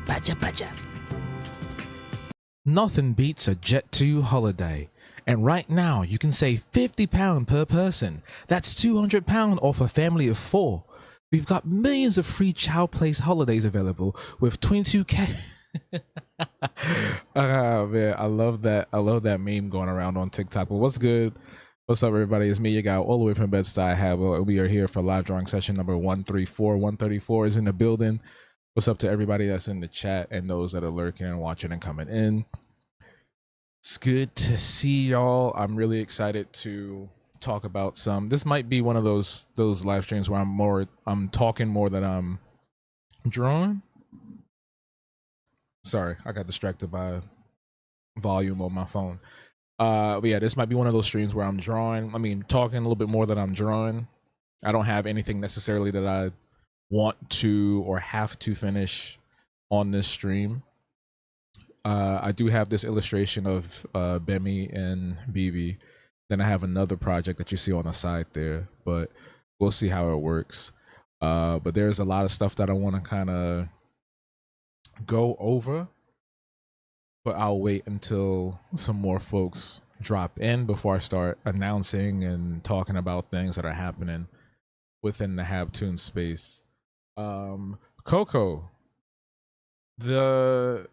Baja. Nothing beats a Jet2 holiday. And right now, you can save £50 per person. That's £200 off a family of 4. We've got millions of free Chow Place holidays available with 22k. Oh man, I love that. I love that meme going around on TikTok. But what's good? What's up, everybody? It's me, your guy, all the way from Bed-Stuy. We are here for live drawing session number 134. 134 is in the building. What's up to everybody that's in the chat and those that are lurking and watching and coming in? It's good to see y'all. I'm really excited to talk about some. This might be one of those live streams where I'm talking more than I'm drawing. Sorry, I got distracted by volume on my phone. But yeah, this might be one of those streams where I'm talking a little bit more than I'm drawing. I don't have anything necessarily that I want to or have to finish on this stream. I do have this illustration of Bemi and Bibi. Then I have another project that you see on the side there, but we'll see how it works. But there's a lot of stuff that I want to kind of go over, but I'll wait until some more folks drop in before I start announcing and talking about things that are happening within the Habtoon space. Coco, the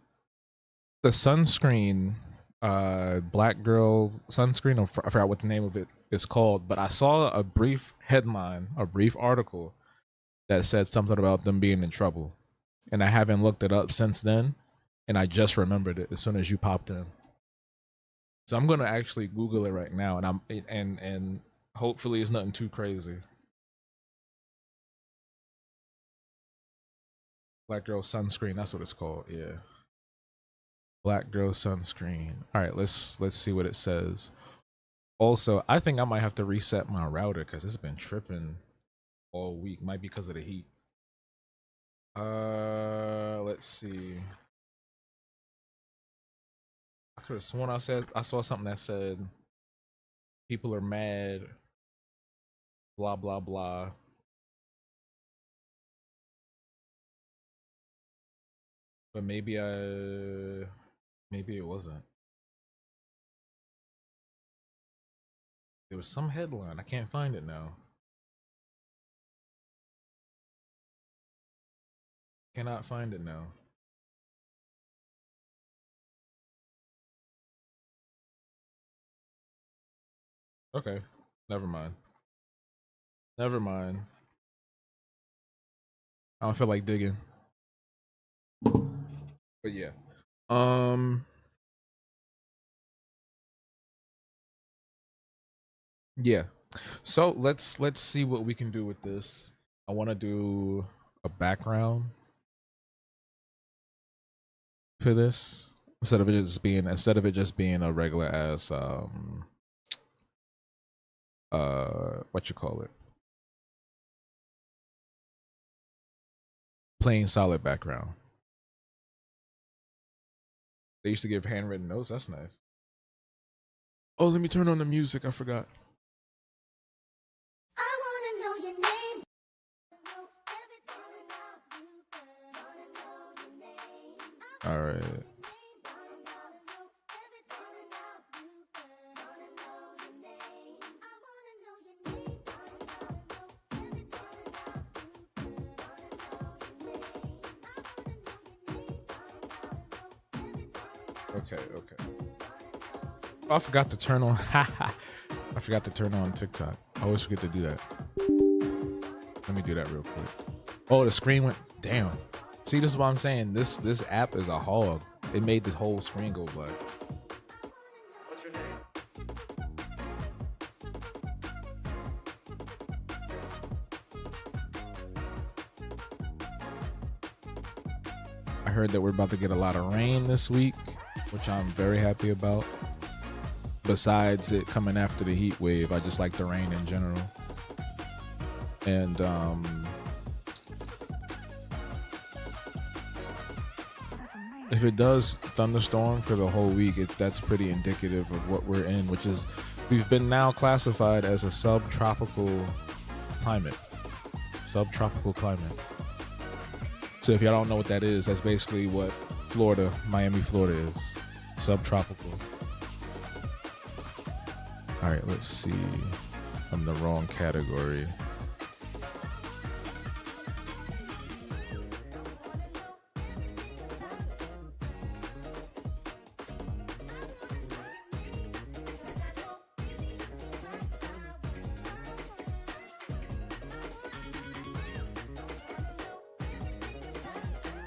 sunscreen, black girl sunscreen, I forgot what the name of it is called, but I saw a brief headline, a brief article that said something about them being in trouble, and I haven't looked it up since then, and I just remembered it as soon as you popped in. So I'm gonna actually Google it right now, and hopefully it's nothing too crazy. Black girl sunscreen, that's what it's called. Yeah, black girl sunscreen. All right, let's see what it says. Also, I think I might have to reset my router because it's been tripping all week. Might be because of the heat. Let's see. I could have sworn I saw something that said people are mad, blah blah blah. But maybe it wasn't. There was some headline. I can't find it now. Cannot find it now. Okay, never mind. Never mind. I don't feel like digging. But yeah. Yeah. So let's see what we can do with this. I want to do a background for this instead of it just being a regular ass what you call it, plain solid background. They used to give handwritten notes. That's nice. Oh, let me turn on the music. I forgot. All right. Okay. Oh, I forgot to turn on. I forgot to turn on TikTok. I always forget to do that. Let me do that real quick. Oh, the screen went. Damn. See, this is what I'm saying. This app is a hog. It made this whole screen go black. What's your name? I heard that we're about to get a lot of rain this week, which I'm very happy about. Besides it coming after the heat wave, I just like the rain in general. And if it does thunderstorm for the whole week, that's pretty indicative of what we're in, which is we've been now classified as a subtropical climate. So if y'all don't know what that is, that's basically what Florida, Miami, Florida is. Subtropical. All right, let's see. I'm the wrong category.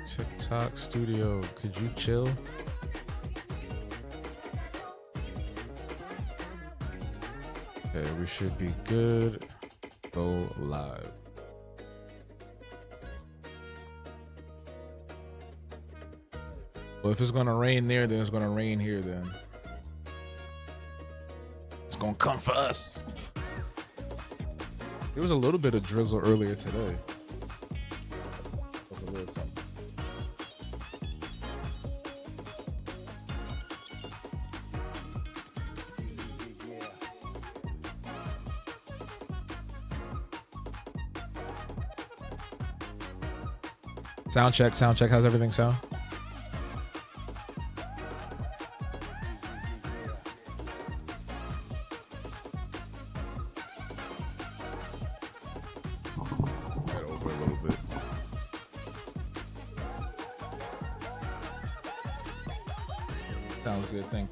TikTok studio, could you chill? Okay, we should be good. Go live. Well, if it's gonna rain there, then it's gonna rain here then. It's gonna come for us. There was a little bit of drizzle earlier today. Was a little something. Sound check, sound check. How's everything sound? Right over a little bit. Sounds good, thank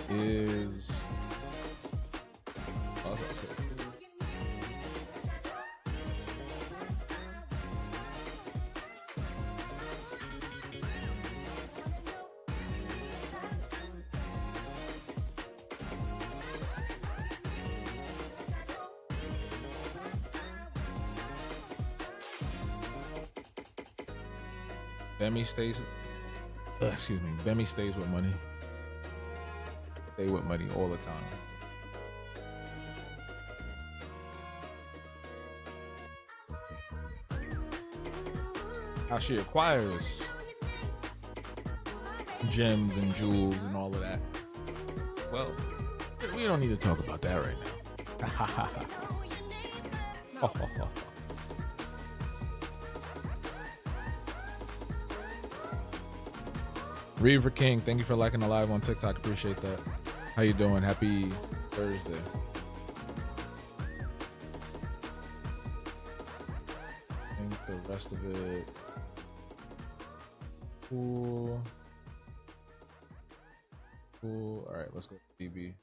you. Is oh, that's it. Bemi stays. Excuse me. Bemi stays with money. Stay with money all the time. How she acquires gems and jewels and all of that. Well, we don't need to talk about that right now. Reaver King, thank you for liking the live on TikTok. Appreciate that. How you doing? Happy Thursday. I think the rest of it. Cool. Cool. All right, let's go to BB.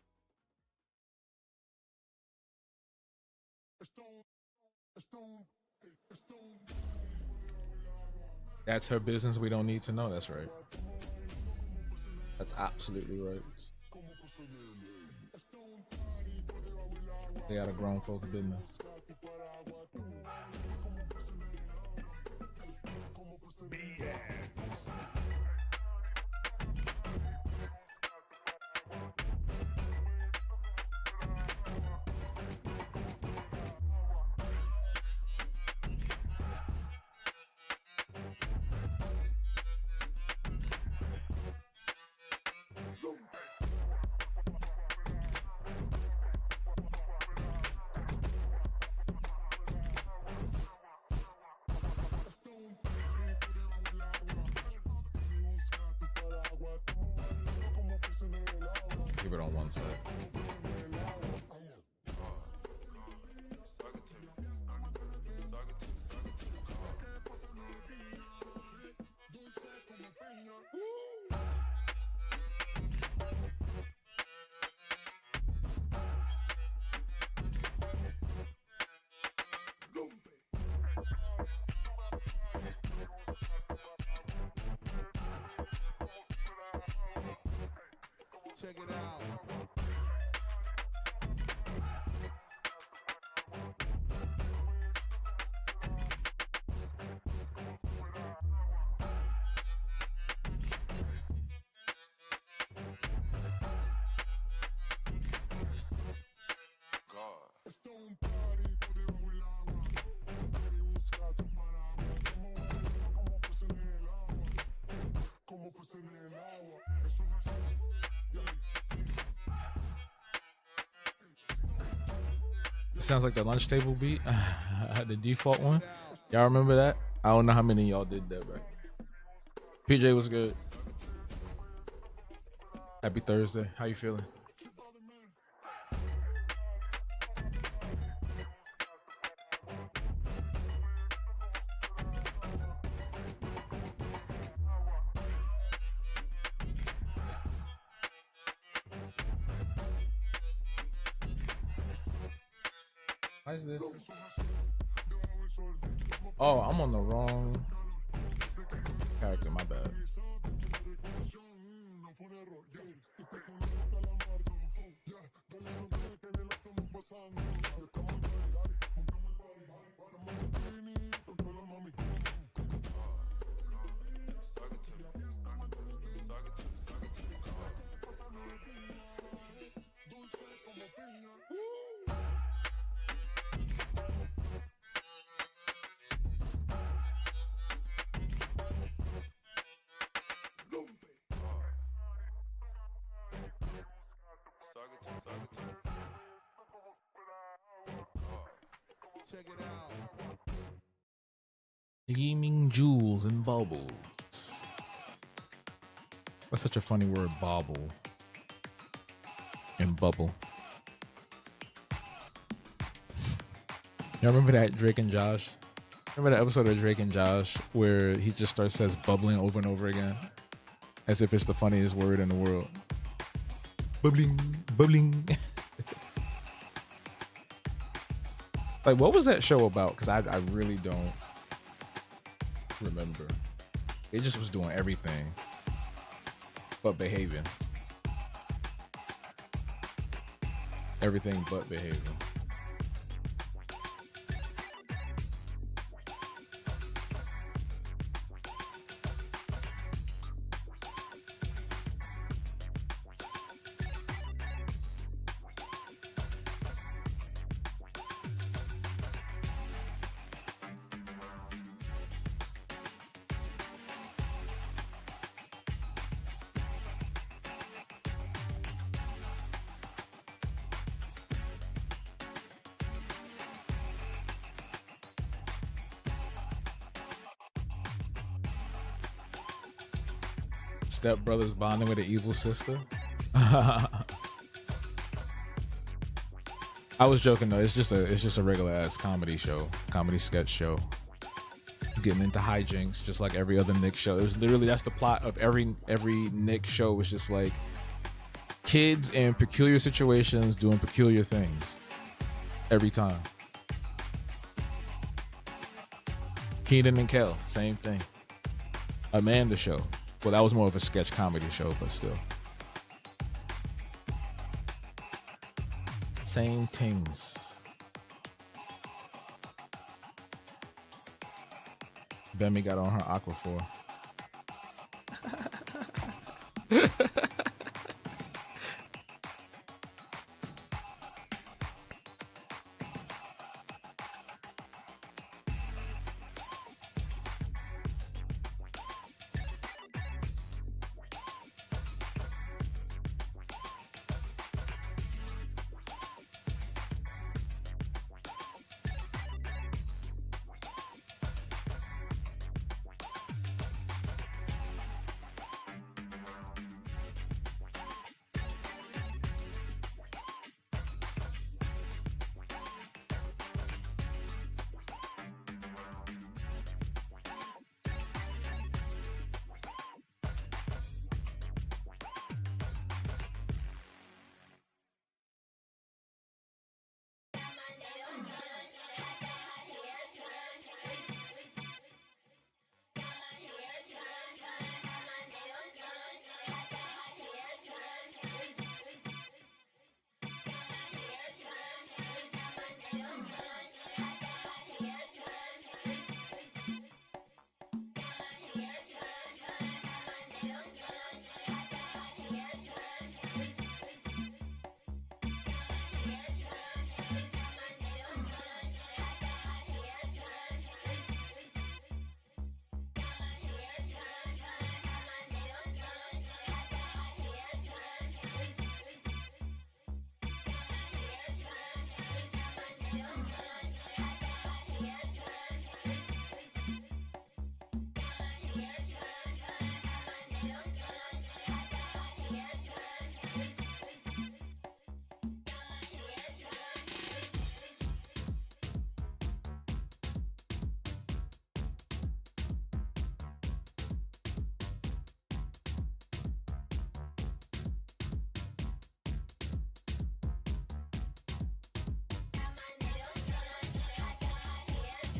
That's her business. We don't need to know. That's right. That's absolutely right. They got a grown folks business. Keep it on one side. Check it out. Sounds like the lunch table beat, the default one. Y'all remember that? I don't know how many of y'all did that, but PJ was good. Happy Thursday. How you feeling? Why is this? Oh, I'm on the wrong character. My bad. Check it out. Gleaming jewels and baubles. That's such a funny word, bauble and bubble. Y'all remember that Drake and Josh? Remember that episode of Drake and Josh where he just says bubbling over and over again? As if it's the funniest word in the world. Bubbling, bubbling. Like, what was that show about? Because I really don't remember. It just was doing everything but behaving. Everything but behaving. Step brothers bonding with an evil sister. I was joking though. It's just a regular ass comedy show, comedy sketch show. Getting into hijinks, just like every other Nick show. It was literally that's the plot of every Nick show. Was just like kids in peculiar situations doing peculiar things every time. Keenan and Kel, same thing. Amanda show. Well, that was more of a sketch comedy show, but still. Same things. Bemi got on her Aquaphor.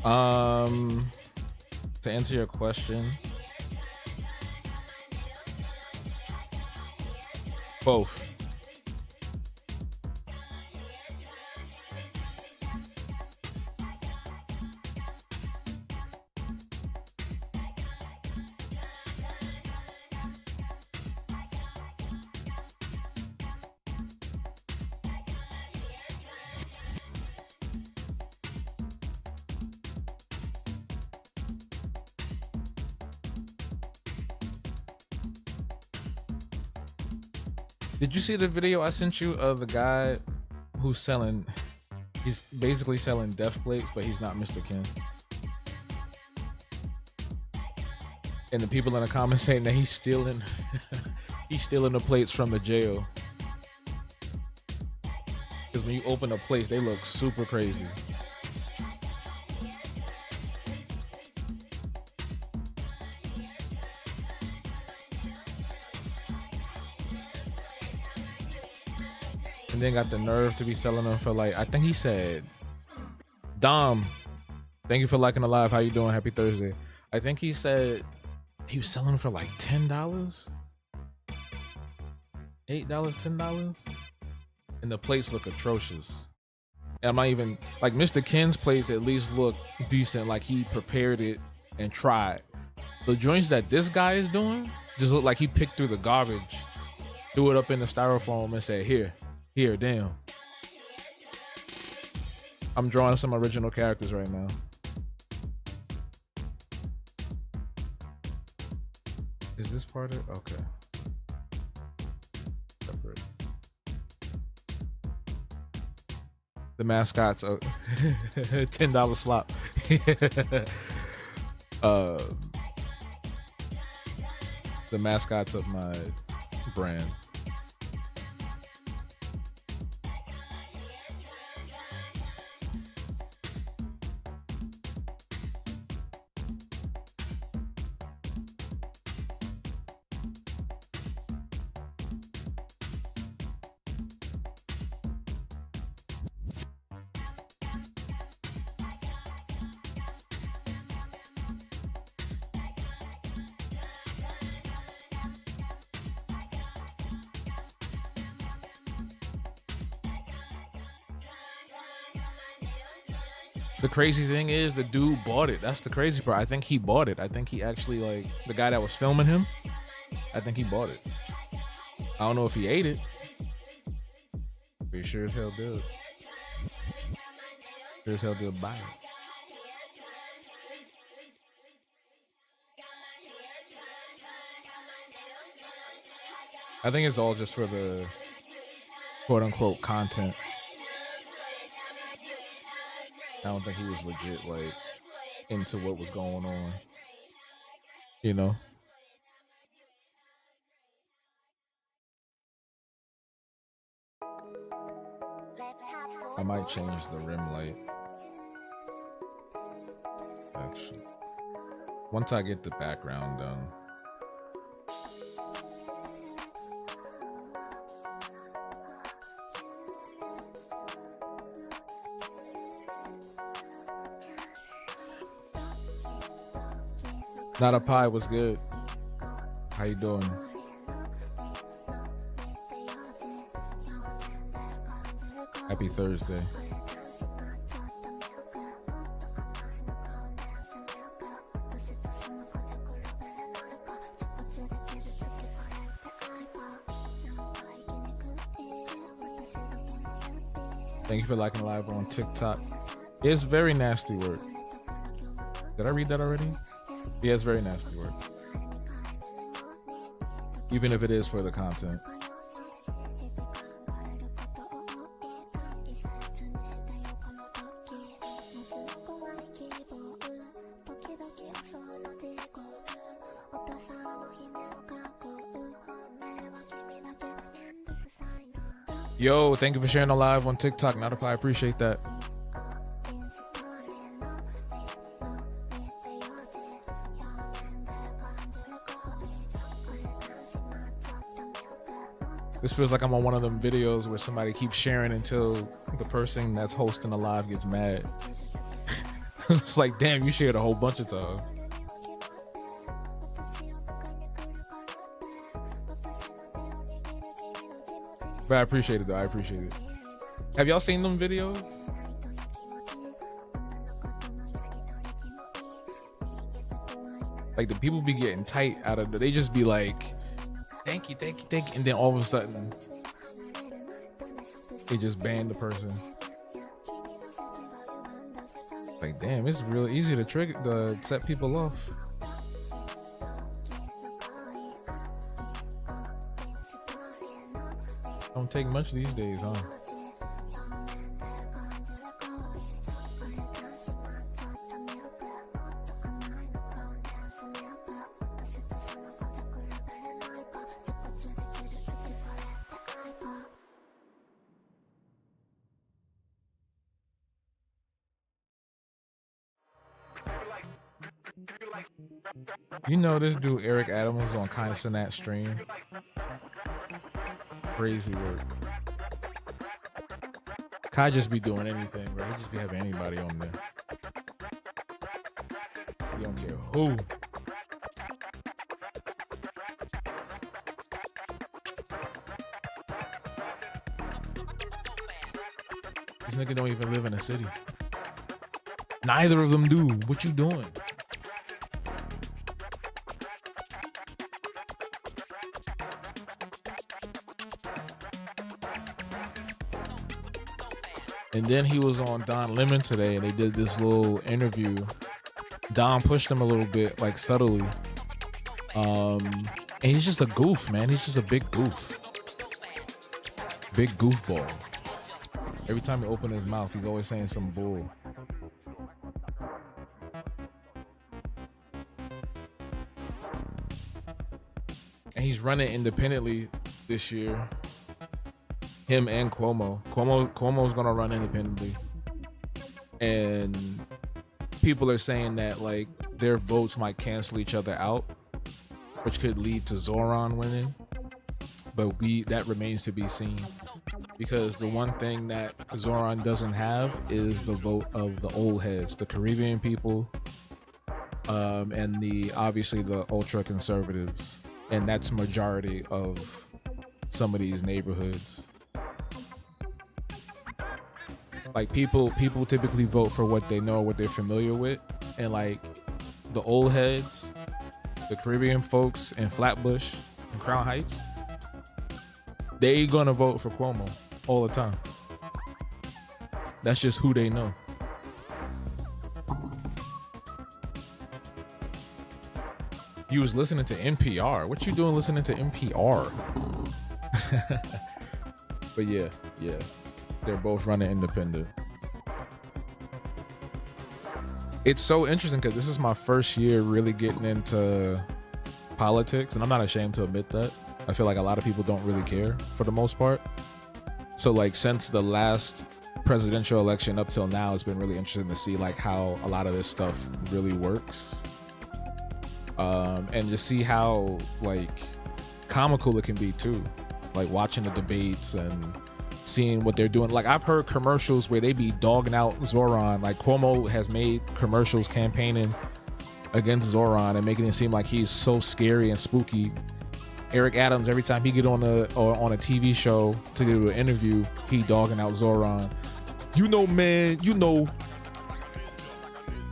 To answer your question, both. Did you see the video I sent you of the guy who's selling? He's basically selling death plates, but he's not Mr. Ken. And the people in the comments saying that he's stealing, he's stealing the plates from the jail. Because when you open the plates, they look super crazy. And then got the nerve to be selling them for like, I think he said, Dom, thank you for liking the live. How you doing? Happy Thursday. I think he said he was selling them for like $10, $8, $10. And the plates look atrocious. And I'm not even, like Mr. Ken's plates at least look decent. Like he prepared it and tried. The joints that this guy is doing just look like he picked through the garbage, threw it up in the styrofoam and said, here, damn. I'm drawing some original characters right now. Is this part of it? Okay. Separate. The mascots are $10 slop. The mascots of my brand. The crazy thing is the dude bought it. That's the crazy part. I think he bought it. I think he actually, like, the guy that was filming him, I think he bought it. I don't know if he ate it. But he sure as hell did. Sure as hell did buy it. I think it's all just for the quote unquote content. I don't think he was legit, like, into what was going on. You know? I might change the rim light. Actually. Once I get the background done. Not a Pie was good. How you doing? Happy Thursday. Thank you for liking the live on TikTok. It's very nasty work. Did I read that already? Yeah, it's very nasty work. Even if it is for the content. Yo, thank you for sharing the live on TikTok. Not I appreciate that. This feels like I'm on one of them videos where somebody keeps sharing until the person that's hosting the live gets mad. It's like, damn, you shared a whole bunch of times. But I appreciate it though. I appreciate it. Have y'all seen them videos? Like the people be getting tight out of it. They just be like, thank you, thank you, thank you. And then all of a sudden, they just ban the person. Like, damn, it's real easy to set people off. Don't take much these days, huh? You know this dude Eric Adams was on Kind of Sinat stream. Crazy work. Kai just be doing anything, bro. He just be having anybody on there. He don't care who. This nigga don't even live in a city. Neither of them do. What you doing? And then he was on Don Lemon today, and they did this little interview. Don pushed him a little bit, like subtly. And he's just a goof, man. He's just a big goof. Big goofball. Every time he opens his mouth, he's always saying some bull. And he's running independently this year. Him and Cuomo. Cuomo's gonna run independently. And people are saying that like their votes might cancel each other out, which could lead to Zoran winning. But that remains to be seen. Because the one thing that Zoran doesn't have is the vote of the old heads, the Caribbean people, and obviously the ultra conservatives. And that's majority of some of these neighborhoods. Like people typically vote for what they know, what they're familiar with, and like the old heads, the Caribbean folks in Flatbush and Crown Heights, they gonna vote for Cuomo all the time. That's just who they know. You was listening to NPR. What you doing listening to NPR? But yeah. They're both running independent. It's so interesting because this is my first year really getting into politics, and I'm not ashamed to admit that. I feel like a lot of people don't really care for the most part. So like since the last presidential election up till now, it's been really interesting to see like how a lot of this stuff really works. And to see how like comical it can be too. Like watching the debates and seeing what they're doing. Like I've heard commercials where they be dogging out Zoran. Like Cuomo has made commercials campaigning against Zoran and making it seem like he's so scary and spooky. Eric Adams, every time he get on a TV show to do an interview, he dogging out Zoran. You know, man,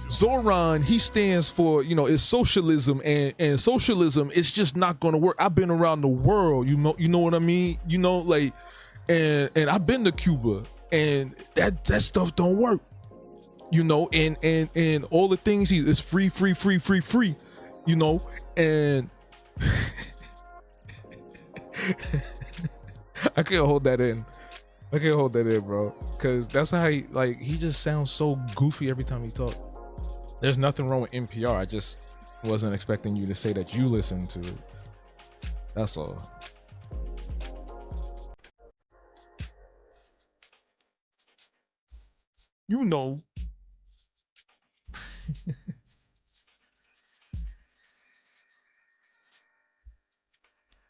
Zoran, he stands for, it's socialism, and socialism is just not gonna work. I've been around the world, you know what I mean? And I've been to Cuba, and that stuff don't work, and all the things is free, and I can't hold that in, bro, because that's how he just sounds so goofy every time he talks. There's nothing wrong with NPR. I just wasn't expecting you to say that you listen to it. That's all.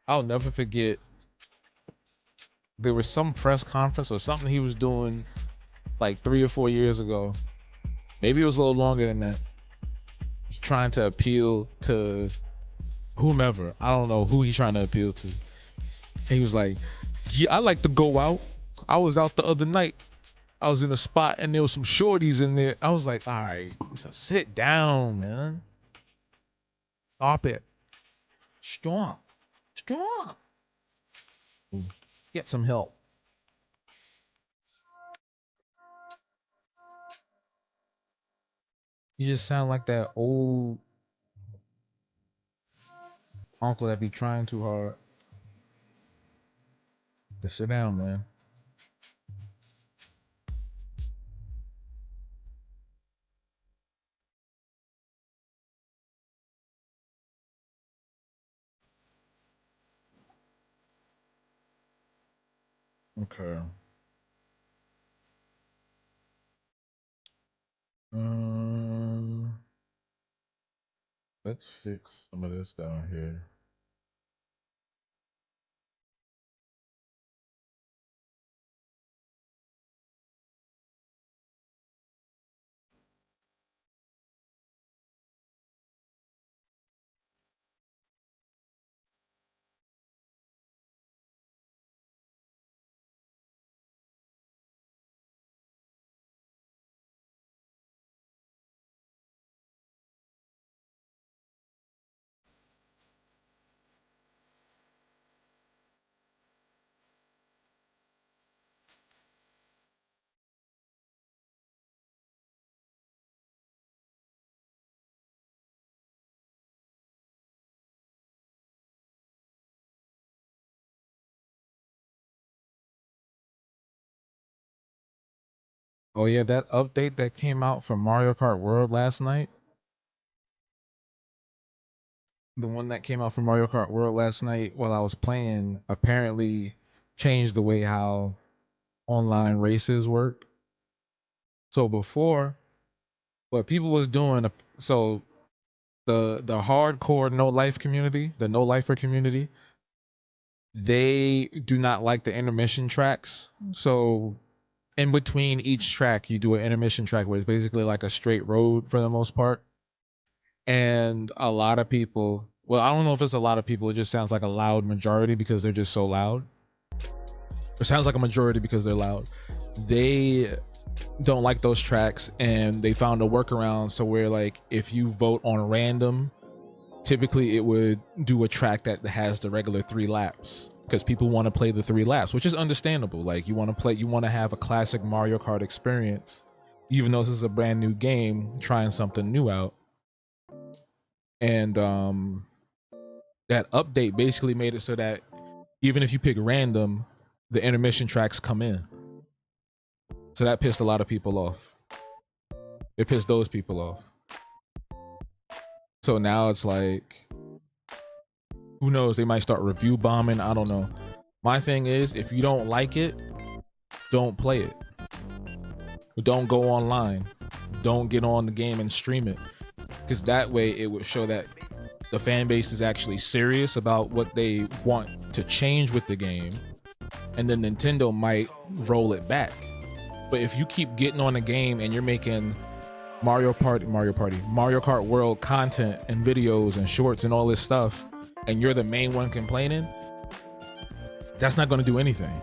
I'll never forget. There was some press conference or something he was doing like 3 or 4 years ago, Maybe it was a little longer than that. He's trying to appeal to whomever. I don't know who he's trying to appeal to. He was like, yeah, I like to go out. I was out the other night. I was in a spot and there was some shorties in there. I was like, all right, so sit down, man. Stop it. Stop. Stop. Get some help. You just sound like that old uncle that be trying too hard. Just sit down, man. Okay. Um, let's fix some of this down here. Oh yeah, that update that came out for Mario Kart World last night. The one that came out for Mario Kart World last night while I was playing apparently changed the way how online races work. So before, what people was doing, so the hardcore no life community, the no lifer community, they do not like the intermission tracks. So in between each track, you do an intermission track where it's basically like a straight road for the most part. And a lot of people, well, I don't know if it's a lot of people, it just sounds like a loud majority because they're just so loud. It sounds like a majority because they're loud. They don't like those tracks, and they found a workaround so where like if you vote on random, typically it would do a track that has the regular 3 laps because people want to play the 3 laps, which is understandable. Like you want to have a classic Mario Kart experience, even though this is a brand new game trying something new out. And that update basically made it so that even if you pick random, the intermission tracks come in. So that pissed a lot of people off. It pissed those people off. So now it's like, who knows? They might start review bombing. I don't know. My thing is, if you don't like it, don't play it. Don't go online. Don't get on the game and stream it. Because that way it would show that the fan base is actually serious about what they want to change with the game. And then Nintendo might roll it back. But if you keep getting on the game and you're making Mario Kart World content and videos and shorts and all this stuff, and you're the main one complaining, that's not going to do anything.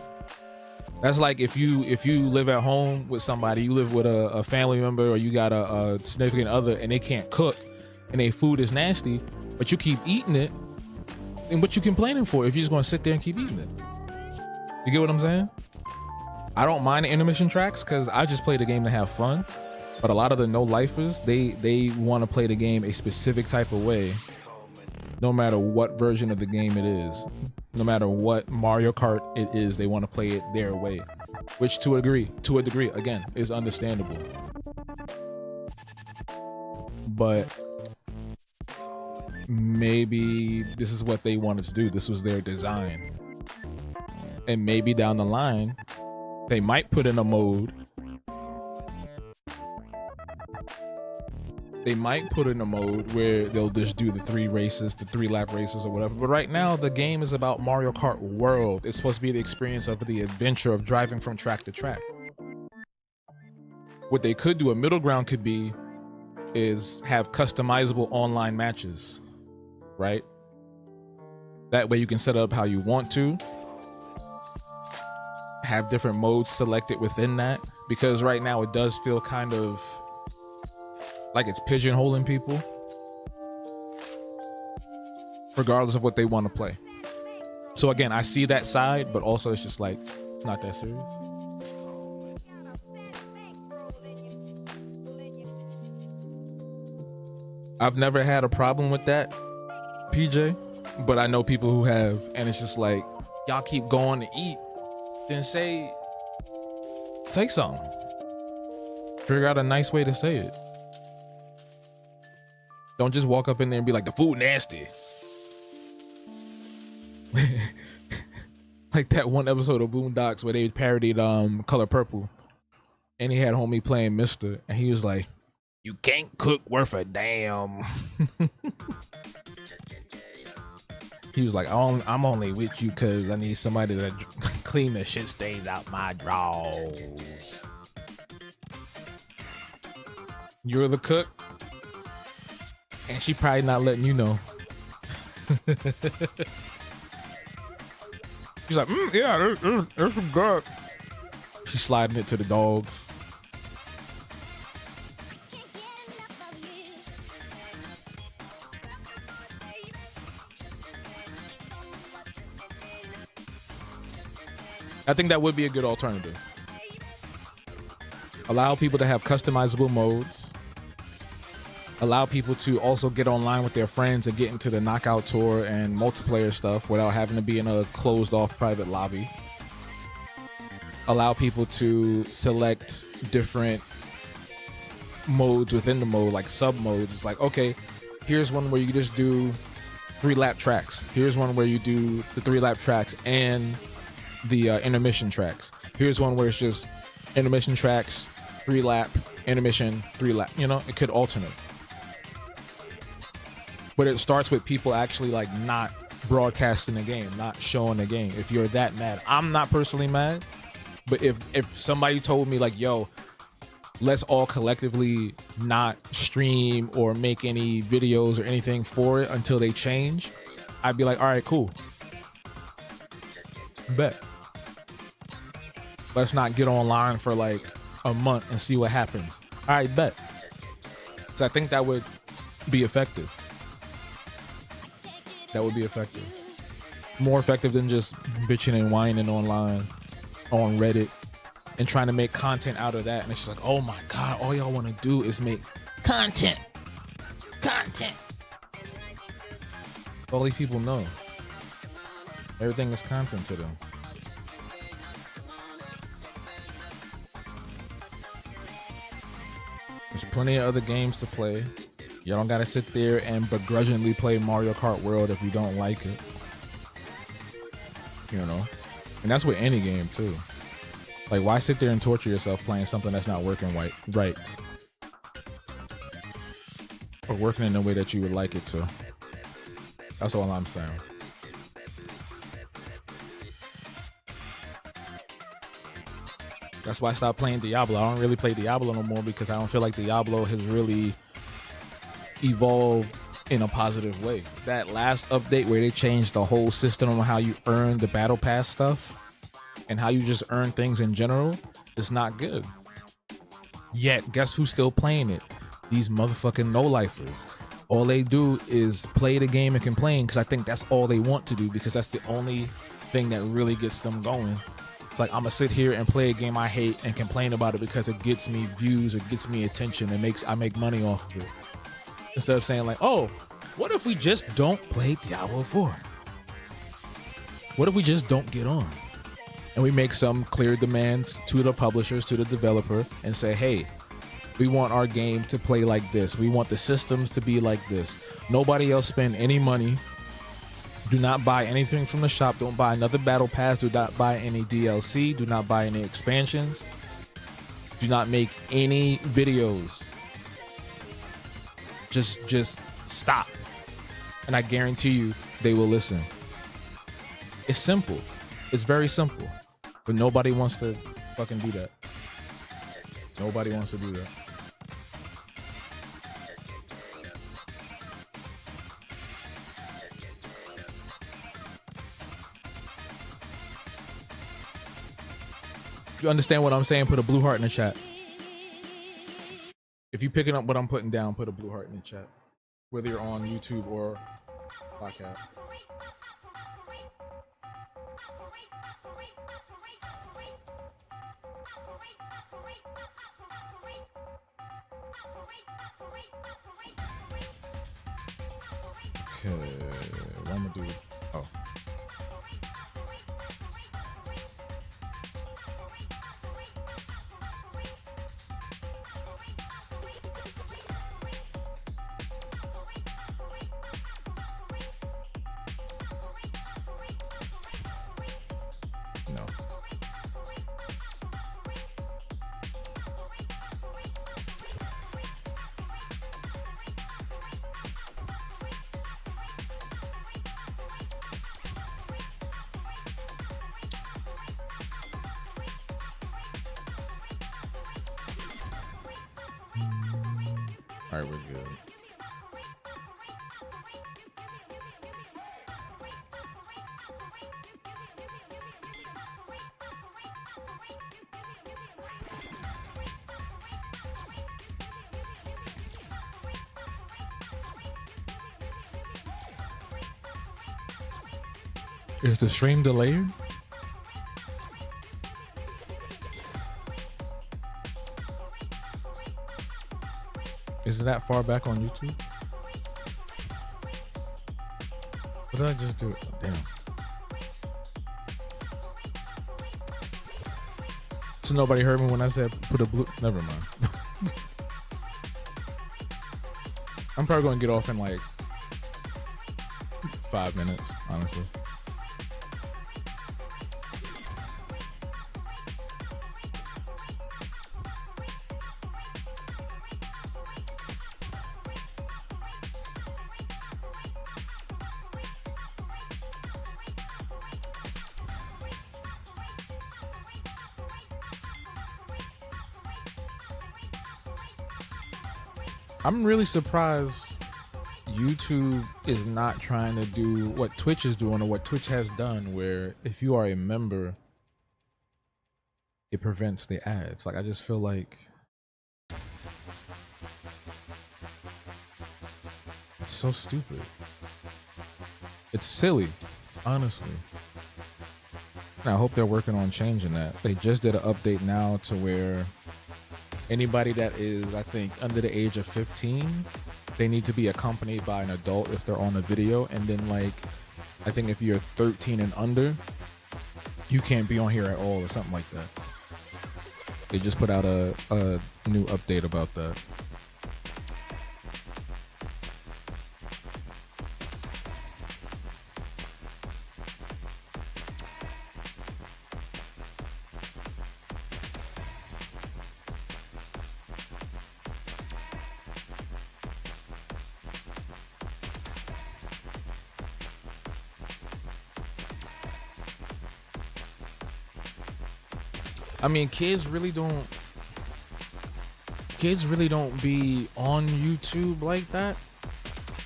That's like if you live at home with somebody, you live with a family member, or you got a significant other, and they can't cook and their food is nasty, but you keep eating it, and what you complaining for if you're just going to sit there and keep eating it? You get what I'm saying? I don't mind the intermission tracks because I just play the game to have fun. But a lot of the no-lifers, they want to play the game a specific type of way, no matter what version of the game it is. No matter what Mario Kart it is, they want to play it their way. Which to a degree, again, is understandable. But maybe this is what they wanted to do. This was their design. And maybe down the line, they might put in a mode. They might put in a mode where they'll just do the 3 races, the 3 lap races or whatever. But right now, the game is about Mario Kart World. It's supposed to be the experience of the adventure of driving from track to track. What they could do, a middle ground could be, is have customizable online matches, right? That way you can set it up how you want to, have different modes selected within that, because right now it does feel kind of like it's pigeonholing people regardless of what they want to play. So again, I see that side, but also it's just like, it's not that serious. I've never had a problem with that, PJ, but I know people who have, and it's just like, y'all keep going to eat, then say something. Figure out a nice way to say it. Don't just walk up in there and be like, the food nasty. Like that one episode of Boondocks where they parodied Color Purple, and he had homie playing Mister, and he was like, you can't cook worth a damn. He was like, I'm only with you because I need somebody to clean the shit stains out my drawers. You're the cook, and she probably not letting you know. She's like, yeah, there's some good. She's sliding it to the dogs. I think that would be a good alternative. Allow people to have customizable modes. Allow people to also get online with their friends and get into the knockout tour and multiplayer stuff without having to be in a closed off private lobby. Allow people to select different modes within the mode, like sub modes. It's like, okay, here's one where you just do 3-lap tracks. Here's one where you do the 3-lap tracks and the intermission tracks. Here's one where it's just intermission tracks, 3-lap, intermission, 3-lap. You know, it could alternate. But it starts with people actually like not broadcasting the game, not showing the game. If you're that mad, I'm not personally mad, but if somebody told me like, yo, let's all collectively not stream or make any videos or anything for it until they change, I'd be like, all right, cool. Bet. Let's not get online for like a month and see what happens. All right, bet. So I think that would be effective. That would be effective. More effective than just bitching and whining online on Reddit and trying to make content out of that. And it's just like, oh my God, all y'all want to do is make content. Content. All these people know. Everything is content to them. There's plenty of other games to play. Y'all don't gotta sit there and begrudgingly play Mario Kart World if you don't like it. You know? And that's with any game too. Like, why sit there and torture yourself playing something that's not working right? Or working in the way that you would like it to. That's all I'm saying. That's why I stopped playing Diablo. I don't really play Diablo no more because I don't feel like Diablo has really evolved in a positive way. That last update where they changed the whole system on how you earn the battle pass stuff and how you just earn things in general is not good. Yet, guess who's still playing it? These motherfucking no-lifers. All they do is play the game and complain because I think that's all they want to do, because that's the only thing that really gets them going. It's like, I'm gonna sit here and play a game I hate and complain about it because it gets me views, it gets me attention, I make money off of it. Instead of saying like, oh, what if we just don't play Diablo 4? What if we just don't get on? And we make some clear demands to the publishers, to the developer, and say, hey, we want our game to play like this. We want the systems to be like this. Nobody else spend any money. Do not buy anything from the shop. Don't buy another battle pass. Do not buy any DLC. Do not buy any expansions. Do not make any videos. Just stop. And I guarantee you they will listen. It's simple. It's very simple. But nobody wants to fucking do that. Nobody wants to do that. You understand what I'm saying? Put a blue heart in the chat. If you picking up what I'm putting down, put a blue heart in the chat. Whether you're on YouTube or podcast. Okay, what I'm gonna do? Oh. No. All right, we're good. Is the stream delayed? Is it that far back on YouTube? What did I just do? Oh, damn. So nobody heard me when I said put a blue. Never mind. I'm probably gonna get off in like 5 minutes, honestly. I'm really surprised YouTube is not trying to do what Twitch is doing or what Twitch has done, where if you are a member, it prevents the ads. Like, I just feel like it's so stupid. It's silly, honestly. And I hope they're working on changing that. They just did an update now to where anybody that is, I think, under the age of 15, they need to be accompanied by an adult if they're on a video. And then, like, I think if you're 13 and under, you can't be on here at all or something like that. They just put out a new update about that. I mean, kids really don't be on YouTube like that.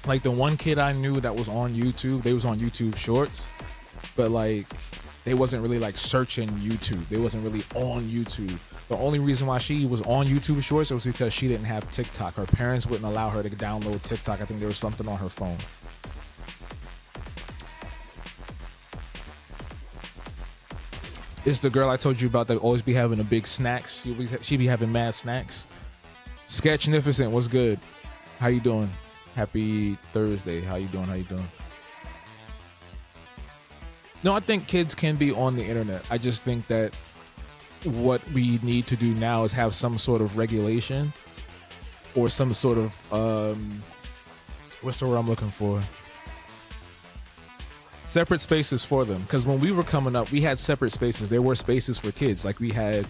Like, the one kid I knew that was on YouTube, they was on YouTube Shorts, but like they wasn't really like searching YouTube. They wasn't really on YouTube. The only reason why she was on YouTube Shorts was because she didn't have TikTok. Her parents wouldn't allow her to download TikTok. I think there was something on her phone. It's the girl I told you about that always be having the big snacks. She be having mad snacks. Sketchnificent, what's good? How you doing? Happy Thursday. How you doing? How you doing? No, I think kids can be on the internet. I just think that what we need to do now is have some sort of regulation or some sort of what's the word I'm looking for? Separate spaces for them. Because when we were coming up, we had separate spaces. There were spaces for kids. Like, we had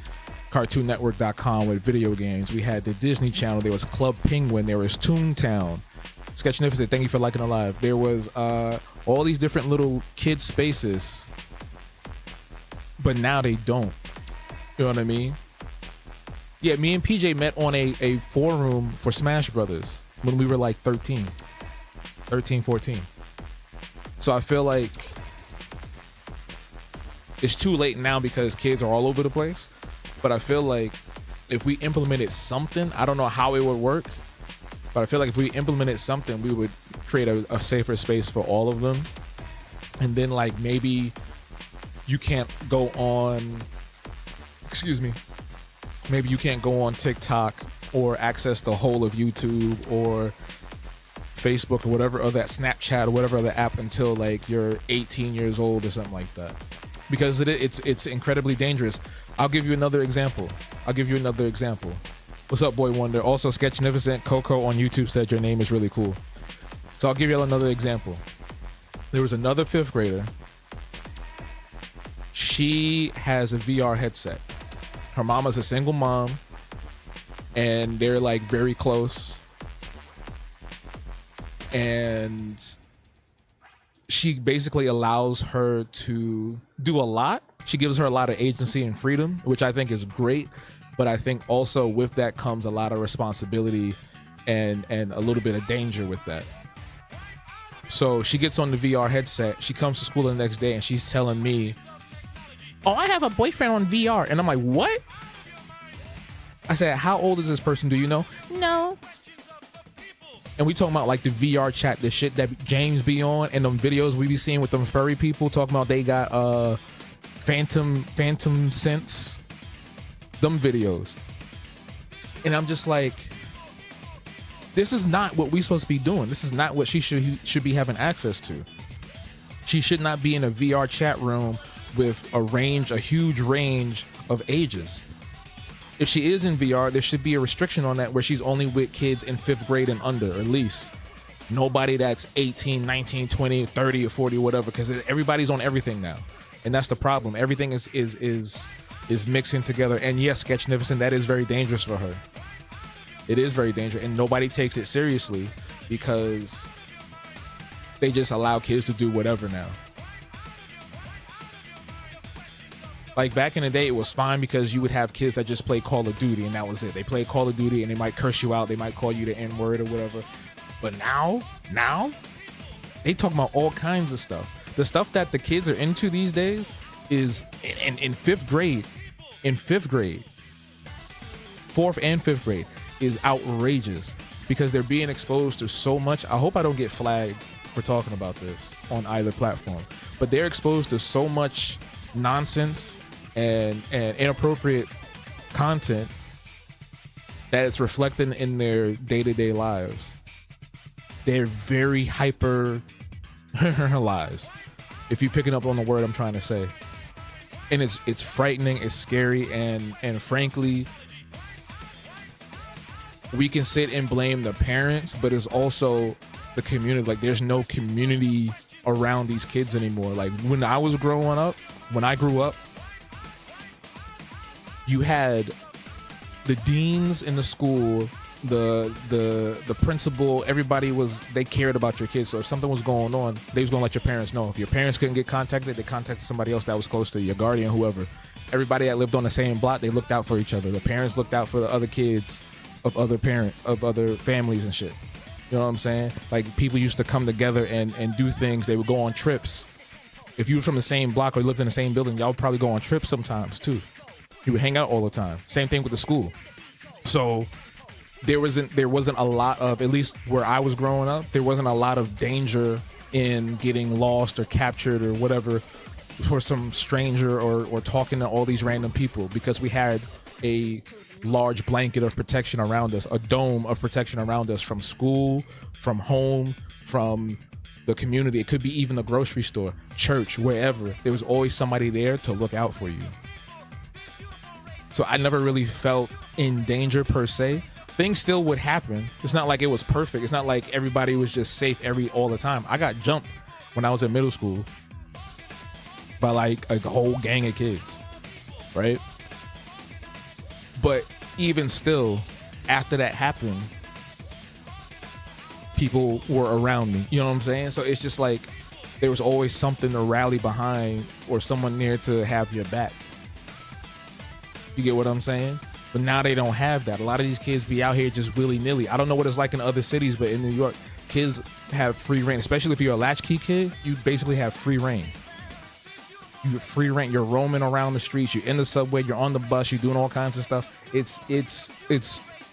CartoonNetwork.com with video games. We had the Disney Channel. There was Club Penguin. There was Toontown. Sketchnificent, thank you for liking the live. There was all these different little kid spaces. But now they don't. You know what I mean? Yeah, me and PJ met on a forum for Smash Brothers when we were like 13, 14. So I feel like it's too late now because kids are all over the place. But I feel like if we implemented something, I don't know how it would work, but I feel like if we implemented something, we would create a safer space for all of them. And then like maybe you can't go on, maybe you can't go on TikTok or access the whole of YouTube or Facebook or whatever other, Snapchat or whatever other app until like you're 18 years old or something like that. Because it's incredibly dangerous. I'll give you another example. What's up, Boy Wonder? Also, Sketchnificent Coco on YouTube said your name is really cool. So I'll give you another example. There was another 5th grader. She has a VR headset. Her mama's a single mom, and they're like very close. And she basically allows her to do a lot. She gives her a lot of agency and freedom, which I think is great. But I think also with that comes a lot of responsibility and a little bit of danger with that. So she gets on the VR headset. She comes to school the next day and she's telling me, "Oh, I have a boyfriend on VR." And I'm like, "What?" I said, "How old is this person? Do you know?" "No." And we talking about like the VR chat, the shit that James be on, and them videos we be seeing with them furry people talking about they got phantom sense, them videos. And I'm just like, this is not what we supposed to be doing. This is not what she should be having access to. She should not be in a VR chat room with a huge range of ages. If she is in VR, there should be a restriction on that where she's only with kids in 5th grade and under, at least. Nobody that's 18, 19, 20, 30, or 40, or whatever, because everybody's on everything now. And that's the problem. Everything is mixing together. And yes, Sketchnificent, that is very dangerous for her. It is very dangerous, and nobody takes it seriously because they just allow kids to do whatever now. Like back in the day, it was fine because you would have kids that just play Call of Duty and that was it. They play Call of Duty and they might curse you out. They might call you the N-word or whatever. But now they talk about all kinds of stuff. The stuff that the kids are into these days is in 5th grade. In 5th grade, 4th and 5th grade is outrageous because they're being exposed to so much. I hope I don't get flagged for talking about this on either platform, but they're exposed to so much nonsense and inappropriate content that it's reflecting in their day-to-day lives. They're very hyper-realized, if you're picking up on the word I'm trying to say. And it's frightening, it's scary, and frankly, we can sit and blame the parents, but it's also the community. Like, there's no community around these kids anymore. Like, when I grew up, you had the deans in the school, the principal, everybody they cared about your kids. So if something was going on, they was gonna let your parents know. If your parents couldn't get contacted, they contacted somebody else that was close to you, your guardian, whoever. Everybody that lived on the same block, they looked out for each other. The parents looked out for the other kids of other parents, of other families and shit. You know what I'm saying? Like, people used to come together and do things. They would go on trips. If you were from the same block or lived in the same building, y'all would probably go on trips sometimes too. You would hang out all the time. Same thing with the school. So there wasn't a lot of, at least where I was growing up, there wasn't a lot of danger in getting lost or captured or whatever for some stranger or talking to all these random people, because we had a large blanket of protection around us, a dome of protection around us, from school, from home, from the community. It could be even the grocery store, church, wherever. There was always somebody there to look out for you. So I never really felt in danger per se. Things still would happen. It's not like it was perfect. It's not like everybody was just safe all the time. I got jumped when I was in middle school by like a whole gang of kids, right? But even still, after that happened, people were around me. You know what I'm saying? So it's just like there was always something to rally behind or someone near to have your back. You get what I'm saying? But now they don't have that. A lot of these kids be out here just willy-nilly. I don't know what it's like in other cities, but in New York, kids have free reign. Especially if you're a latchkey kid, you basically have free reign. You have free reign. You're roaming around the streets. You're in the subway. You're on the bus. You're doing all kinds of stuff. It's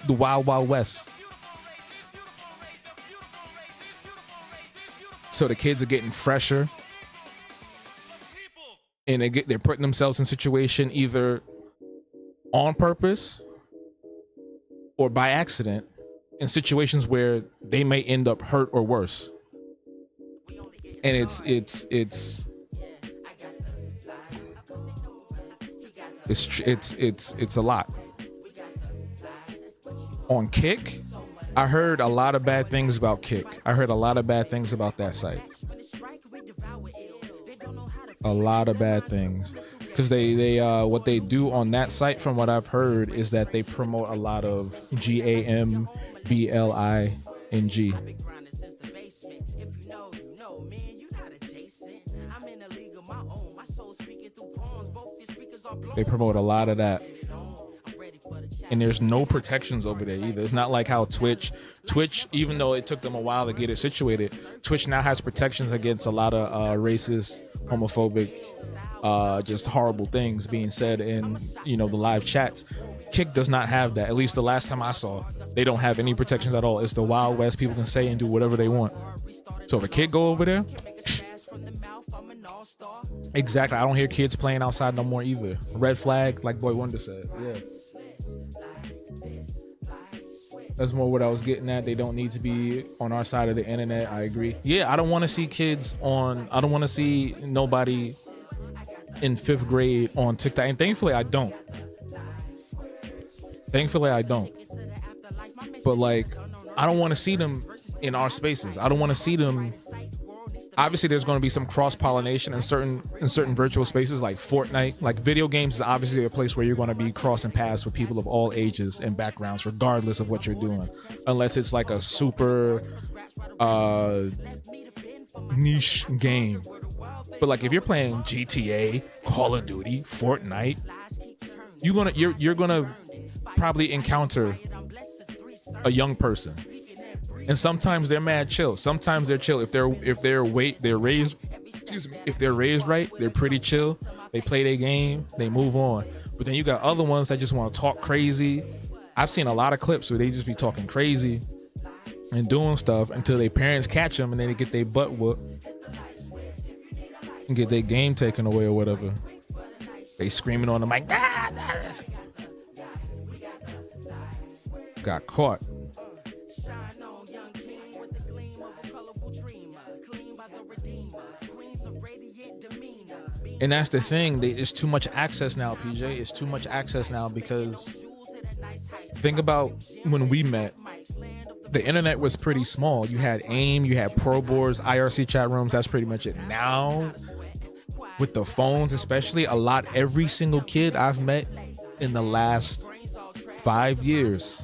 the wild, wild west. So the kids are getting fresher, and they're putting themselves in situation either on purpose or by accident in situations where they may end up hurt or worse. And it's a lot. On Kick, I heard a lot of bad things about Kick. I heard a lot of bad things about that site. A lot of bad things. Because they what they do on that site, from what I've heard, is that they promote a lot of GAMBLING. They promote a lot of that. And there's no protections over there either. It's not like how Twitch, even though it took them a while to get it situated, Twitch now has protections against a lot of racist, homophobic, just horrible things being said in, the live chats. Kick does not have that. At least the last time I saw, they don't have any protections at all. It's the Wild West. People can say and do whatever they want. So if a kid go over there, exactly. I don't hear kids playing outside no more either. Red flag, like Boy Wonder said. Yeah. That's more what I was getting at. They don't need to be on our side of the internet. I agree. Yeah, I don't want to see kids I don't want to see nobody in 5th grade on TikTok. And thankfully I don't. But I don't want to see them in our spaces. I don't want to see them. Obviously, there's going to be some cross-pollination in certain virtual spaces like Fortnite. Like, video games is obviously a place where you're going to be crossing paths with people of all ages and backgrounds, regardless of what you're doing, unless it's like a super niche game. But like, if you're playing GTA, Call of Duty, Fortnite, you're gonna probably encounter a young person. And sometimes they're mad chill. Sometimes they're chill. If they're raised right, they're pretty chill. They play their game, they move on. But then you got other ones that just want to talk crazy. I've seen a lot of clips where they just be talking crazy and doing stuff until their parents catch them, and then they get their butt whooped and get their game taken away or whatever. They screaming on the mic. Got caught. And that's the thing. It's too much access now, PJ. It's too much access now because think about when we met. The internet was pretty small. You had AIM, you had Pro Boards, IRC chat rooms. That's pretty much it. Now, with the phones especially, every single kid I've met in the last 5 years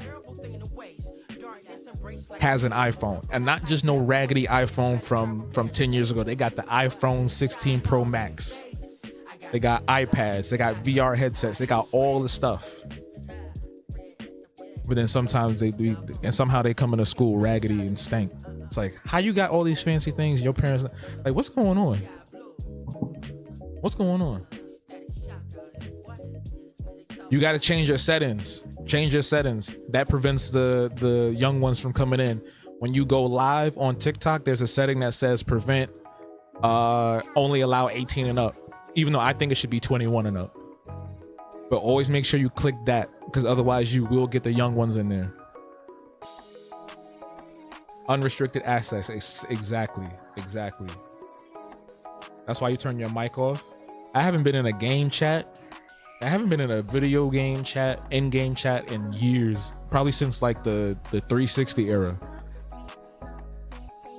has an iPhone, and not just no raggedy iPhone from 10 years ago. They got the iPhone 16 Pro Max. They got iPads. They got VR headsets. They got all the stuff. But then sometimes they do, and somehow they come into school raggedy and stink. It's like, how you got all these fancy things? Your parents, like, what's going on? What's going on? You got to change your settings. Change your settings. That prevents the young ones from coming in. When you go live on TikTok, there's a setting that says prevent, only allow 18 and up. Even though I think it should be 21 and up. But always make sure you click that, because otherwise you will get the young ones in there. Unrestricted access. Exactly. That's why you turn your mic off. I haven't been in a game chat. I haven't been in a video game chat, in-game chat in years. Probably since like the 360 era.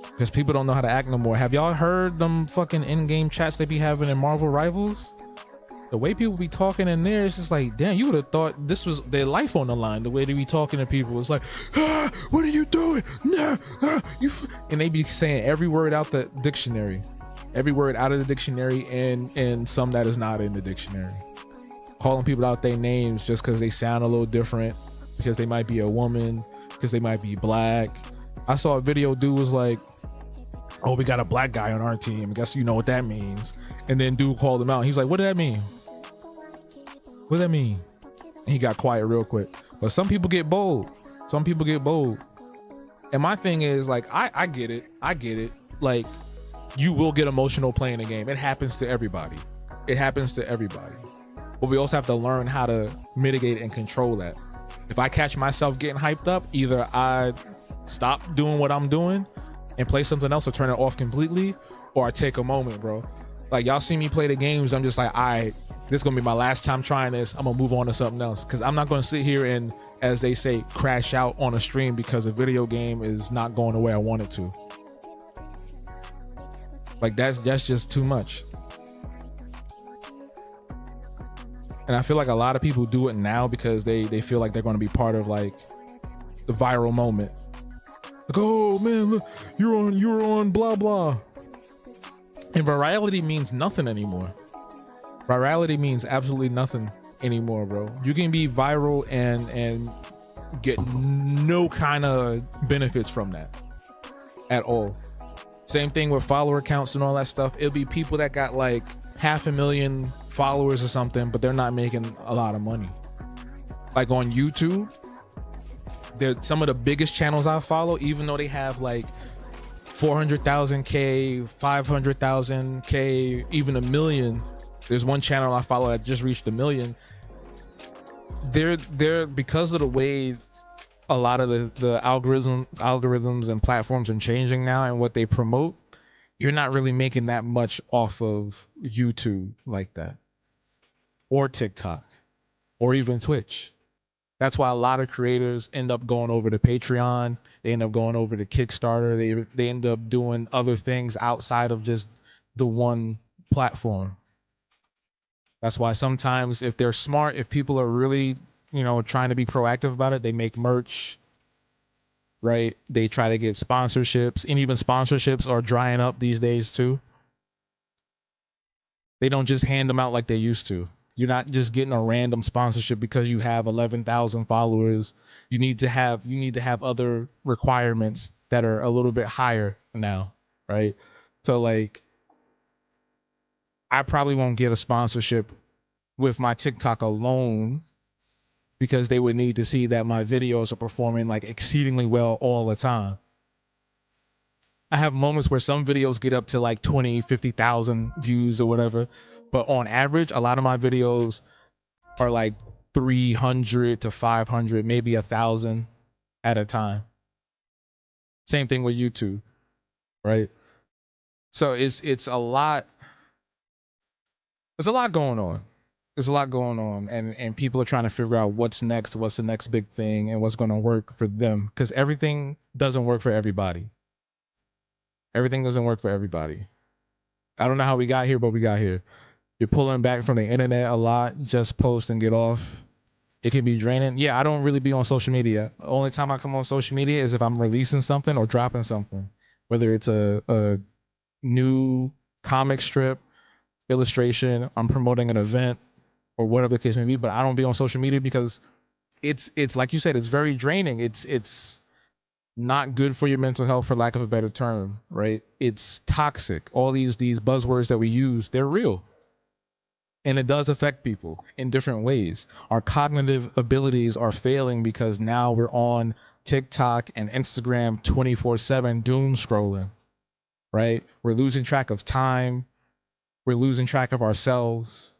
Because people don't know how to act no more. Have y'all heard them fucking in-game chats they be having in Marvel Rivals? The way people be talking in there, it's just like, damn, you would have thought this was their life on the line. The way they be talking to people, it's like, what are you doing? Nah, and they be saying every word out the dictionary, every word out of the dictionary, and some that is not in the dictionary. calling people out their names just because they sound a little different, because they might be a woman, because they might be black. I saw a video, dude was like, oh, we got a black guy on our team. I guess you know what that means. And then dude called him out. He was like, what did that mean? What does that mean? And he got quiet real quick. But some people get bold. Some people get bold. And my thing is, like, I get it. I get it. Like, you will get emotional playing a game. It happens to everybody. It happens to everybody. But we also have to learn how to mitigate and control that. If I catch myself getting hyped up, either I stop doing what I'm doing and play something else or turn it off completely, or I take a moment, bro. Like, y'all see me play the games, I'm just like, all right, this is gonna be my last time trying this. I'm gonna move on to something else, because I'm not gonna sit here and, as they say, crash out on a stream because a video game is not going the way I want it to. Like, that's just too much. And I feel like a lot of people do it now because they feel like they're going to be part of, like, the viral moment. Like, oh man, look, you're on blah blah. And virality means nothing anymore. Virality means absolutely nothing anymore, bro. You can be viral and get no kind of benefits from that at all. Same thing with follower counts and all that stuff. It'll be people that got like 500,000 followers or something, but they're not making a lot of money. Like on YouTube, they're some of the biggest channels I follow, even though they have like 400,000K, 500,000K, even 1 million. There's one channel I follow that just reached 1 million. They're because of the way a lot of the algorithms and platforms are changing now and what they promote, you're not really making that much off of YouTube like that, or TikTok, or even Twitch. That's why a lot of creators end up going over to Patreon. They end up going over to Kickstarter. They end up doing other things outside of just the one platform. That's why sometimes, if they're smart, if people are really, trying to be proactive about it, they make merch, right? They try to get sponsorships, and even sponsorships are drying up these days too. They don't just hand them out like they used to. You're not just getting a random sponsorship because you have 11,000 followers. You need to have other requirements that are a little bit higher now, right? So like, I probably won't get a sponsorship with my TikTok alone, because they would need to see that my videos are performing like exceedingly well all the time. I have moments where some videos get up to like 20, 50,000 views or whatever. But on average, a lot of my videos are like 300 to 500, maybe 1,000 at a time. Same thing with YouTube, right? So it's a lot. There's a lot going on. There's a lot going on, and people are trying to figure out what's next, what's the next big thing, and what's going to work for them, because everything doesn't work for everybody. Everything doesn't work for everybody. I don't know how we got here, but we got here. You're pulling back from the internet a lot, just post and get off. It can be draining. Yeah, I don't really be on social media. The only time I come on social media is if I'm releasing something or dropping something, whether it's a new comic strip, illustration, I'm promoting an event, or whatever the case may be. But I don't be on social media because it's like you said, it's very draining. It's not good for your mental health, for lack of a better term, right? It's toxic. All these buzzwords that we use, they're real. And it does affect people in different ways. Our cognitive abilities are failing because now we're on TikTok and Instagram 24/7 doom scrolling, right? We're losing track of time. We're losing track of ourselves.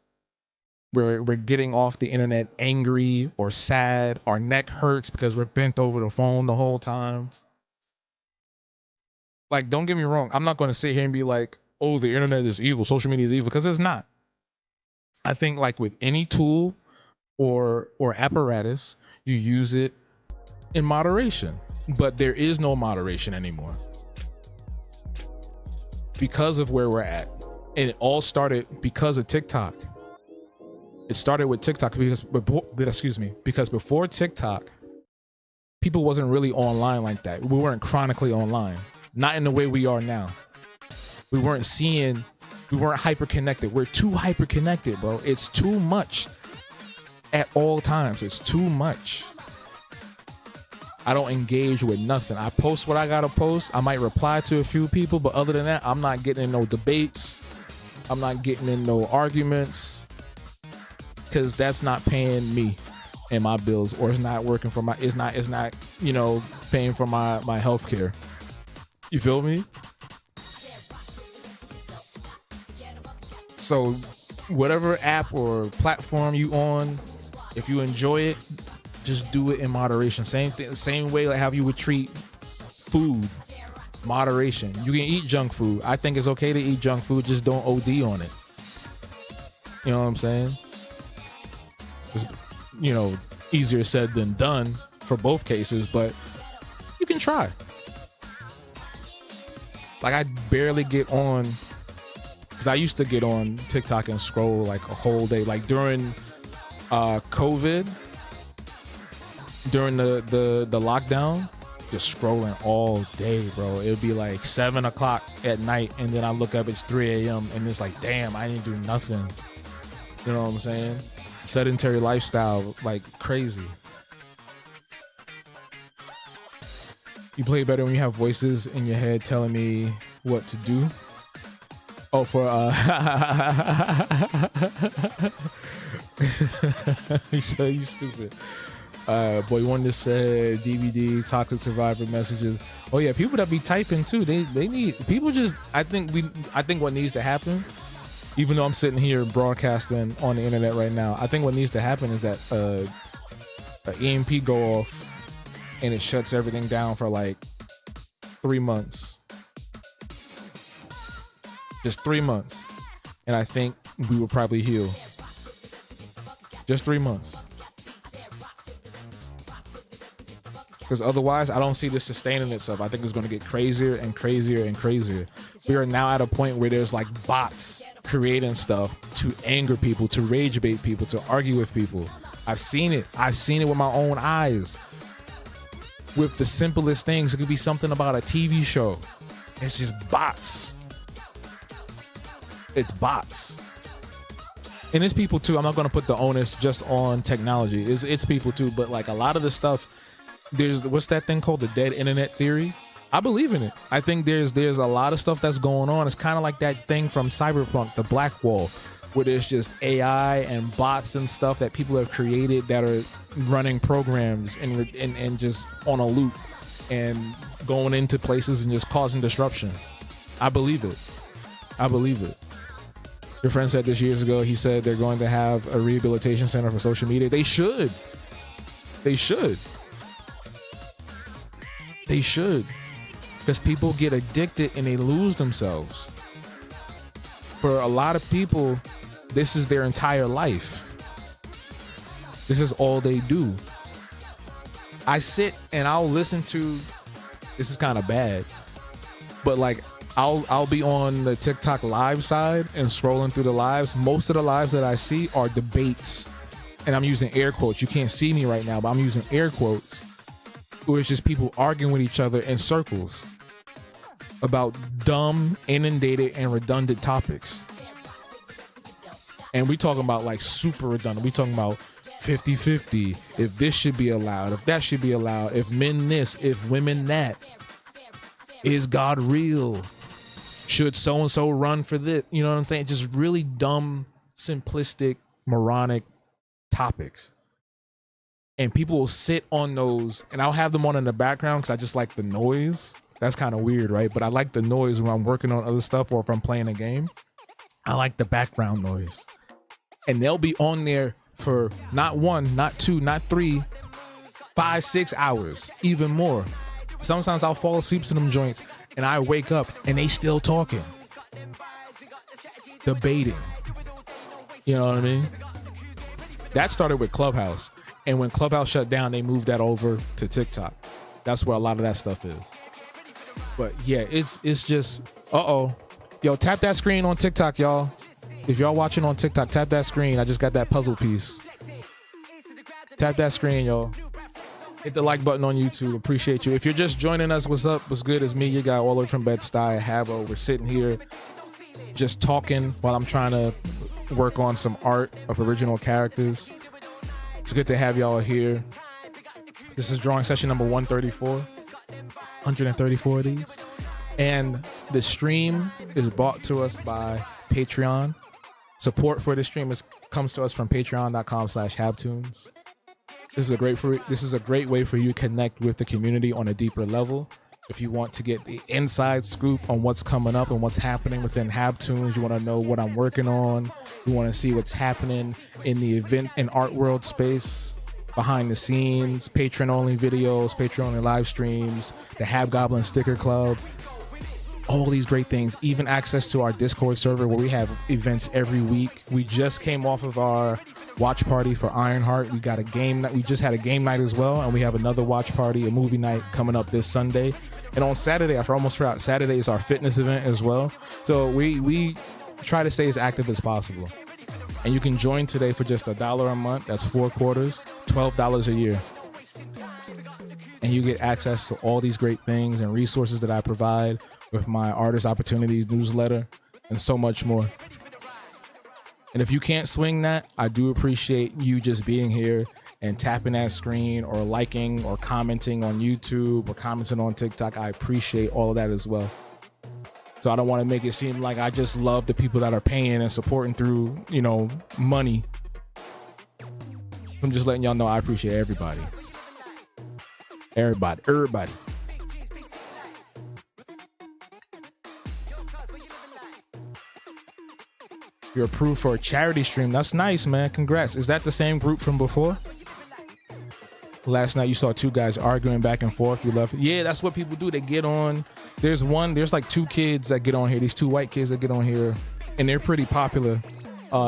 We're getting off the internet angry or sad. Our neck hurts because we're bent over the phone the whole time. Like, don't get me wrong. I'm not going to sit here and be like, oh, the internet is evil, social media is evil, because it's not. I think like with any tool or apparatus, you use it in moderation, but there is no moderation anymore because of where we're at. And it all started because of TikTok. It started with TikTok because before TikTok, people wasn't really online like that. We weren't chronically online, not in the way we are now. We weren't hyper connected. We're too hyper connected, bro. It's too much. at all times. It's too much. I don't engage with nothing. I post what I gotta post. I might reply to a few people, but other than that, I'm not getting in no debates. I'm not getting in no arguments, because that's not paying me and my bills, or it's not working for my. It's not paying for my health care. You feel me? So, whatever app or platform you on, if you enjoy it, just do it in moderation. Same way like how you would treat food. Moderation. You can eat junk food. I think it's okay to eat junk food, just don't OD on it. You know what I'm saying? It's, easier said than done for both cases, but you can try. Like, I barely get on, because I used to get on TikTok and scroll like a whole day. Like during COVID, during the lockdown, just scrolling all day, bro. It would be like 7 o'clock at night, and then I look up, it's 3 a.m. and it's like, damn, I didn't do nothing. You know what I'm saying? Sedentary lifestyle, like crazy. You play better when you have voices in your head telling me what to do. Oh, for you stupid. Boy Wonder said DVD Toxic Survivor messages. Oh yeah, people that be typing too. They need people. Just I think what needs to happen, even though I'm sitting here broadcasting on the internet right now, I think what needs to happen is that an EMP go off and it shuts everything down for like 3 months. Just 3 months. And I think we will probably heal. Just 3 months. Because otherwise, I don't see this sustaining itself. I think it's going to get crazier and crazier and crazier. We are now at a point where there's like bots creating stuff to anger people, to rage bait people, to argue with people. I've seen it. I've seen it with my own eyes. With the simplest things. It could be something about a TV show. It's just bots. It's bots. And it's people too. I'm not going to put the onus just on technology. It's people too. But like a lot of the stuff, there's what's that thing called, the dead internet theory? I believe in it. I think there's a lot of stuff that's going on. It's kind of like that thing from Cyberpunk, the Black Wall, where there's just AI and bots and stuff that people have created that are running programs and just on a loop and going into places and just causing disruption. I believe it. I believe it. Your friend said this years ago. He said they're going to have a rehabilitation center for social media. They should. They should. They should. Because people get addicted and they lose themselves. For a lot of people, this is their entire life. This is all they do. I sit and I'll listen to, this is kind of bad, but like I'll be on the TikTok live side and scrolling through the lives. Most of the lives that I see are debates, and I'm using air quotes. You can't see me right now, but I'm using air quotes, where it's just people arguing with each other in circles about dumb, inundated, and redundant topics. And we talking about like super redundant. We talking about 50-50, if this should be allowed, if that should be allowed, if men this, if women that. Is God real? Should so-and-so run for this? You know what I'm saying? Just really dumb, simplistic, moronic topics. And people will sit on those, and I'll have them on in the background because I just like the noise. That's kind of weird, right? But I like the noise when I'm working on other stuff or if I'm playing a game. I like the background noise. And they'll be on there for not 1, not 2, not 3, 5, 6 hours, even more. Sometimes I'll fall asleep to them joints and I wake up and they still talking, debating. You know what I mean? That started with Clubhouse. And when Clubhouse shut down, they moved that over to TikTok. That's where a lot of that stuff is. But yeah, it's just, yo, tap that screen on TikTok, y'all. If y'all watching on TikTok, tap that screen. I just got that puzzle piece. Tap that screen, y'all. Hit the like button on YouTube. Appreciate you. If you're just joining us, what's up? What's good? It's me, your guy, all the way from Bed-Stuy, Havo. We're sitting here just talking while I'm trying to work on some art of original characters. It's good to have y'all here. This is drawing session number 134. 134 of these. And the stream is brought to us by Patreon. Support for the stream comes to us from patreon.com/habtunes. This is a great way for you to connect with the community on a deeper level. If you want to get the inside scoop on what's coming up and what's happening within Habtunes, you want to know what I'm working on, you want to see what's happening in the event and art world space, behind the scenes, patron-only videos, patron-only live streams, the Habgoblin Sticker Club, all these great things, even access to our Discord server where we have events every week. We just came off of our watch party for Ironheart. We got a game night. We just had a game night as well, and we have another watch party, a movie night coming up this Sunday. And on Saturday, I almost forgot, Saturday is our fitness event as well. So we try to stay as active as possible. And you can join today for just $1 a month. That's 4 quarters, $12 a year. And you get access to all these great things and resources that I provide with my Artist Opportunities newsletter and so much more. And if you can't swing that, I do appreciate you just being here and tapping that screen or liking or commenting on YouTube or commenting on TikTok. I appreciate all of that as well. So I don't want to make it seem like I just love the people that are paying and supporting through, money. I'm just letting y'all know I appreciate everybody. Everybody. You're approved for a charity stream. That's nice, man. Congrats. Is that the same group from before? Last night you saw 2 guys arguing back and forth. You left. Yeah, that's what people do. They get on. There's like 2 kids that get on here. These 2 white kids that get on here, and they're pretty popular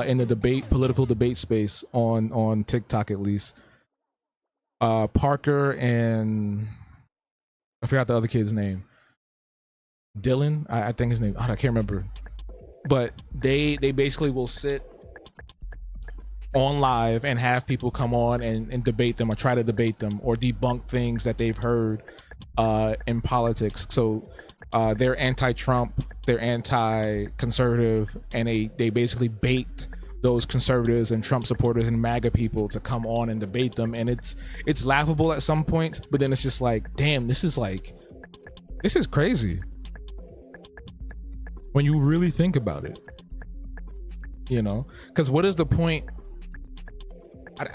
in the political debate space on TikTok at least. Parker and I forgot the other kid's name. Dylan, I think his name. I can't remember. But they basically will sit on live and have people come on and debate them or try to debate them or debunk things that they've heard in politics. So they're anti-Trump, they're anti-conservative, and they basically bait those conservatives and Trump supporters and MAGA people to come on and debate them. And it's laughable at some point, but then it's just like, damn, this is crazy when you really think about it, because what is the point?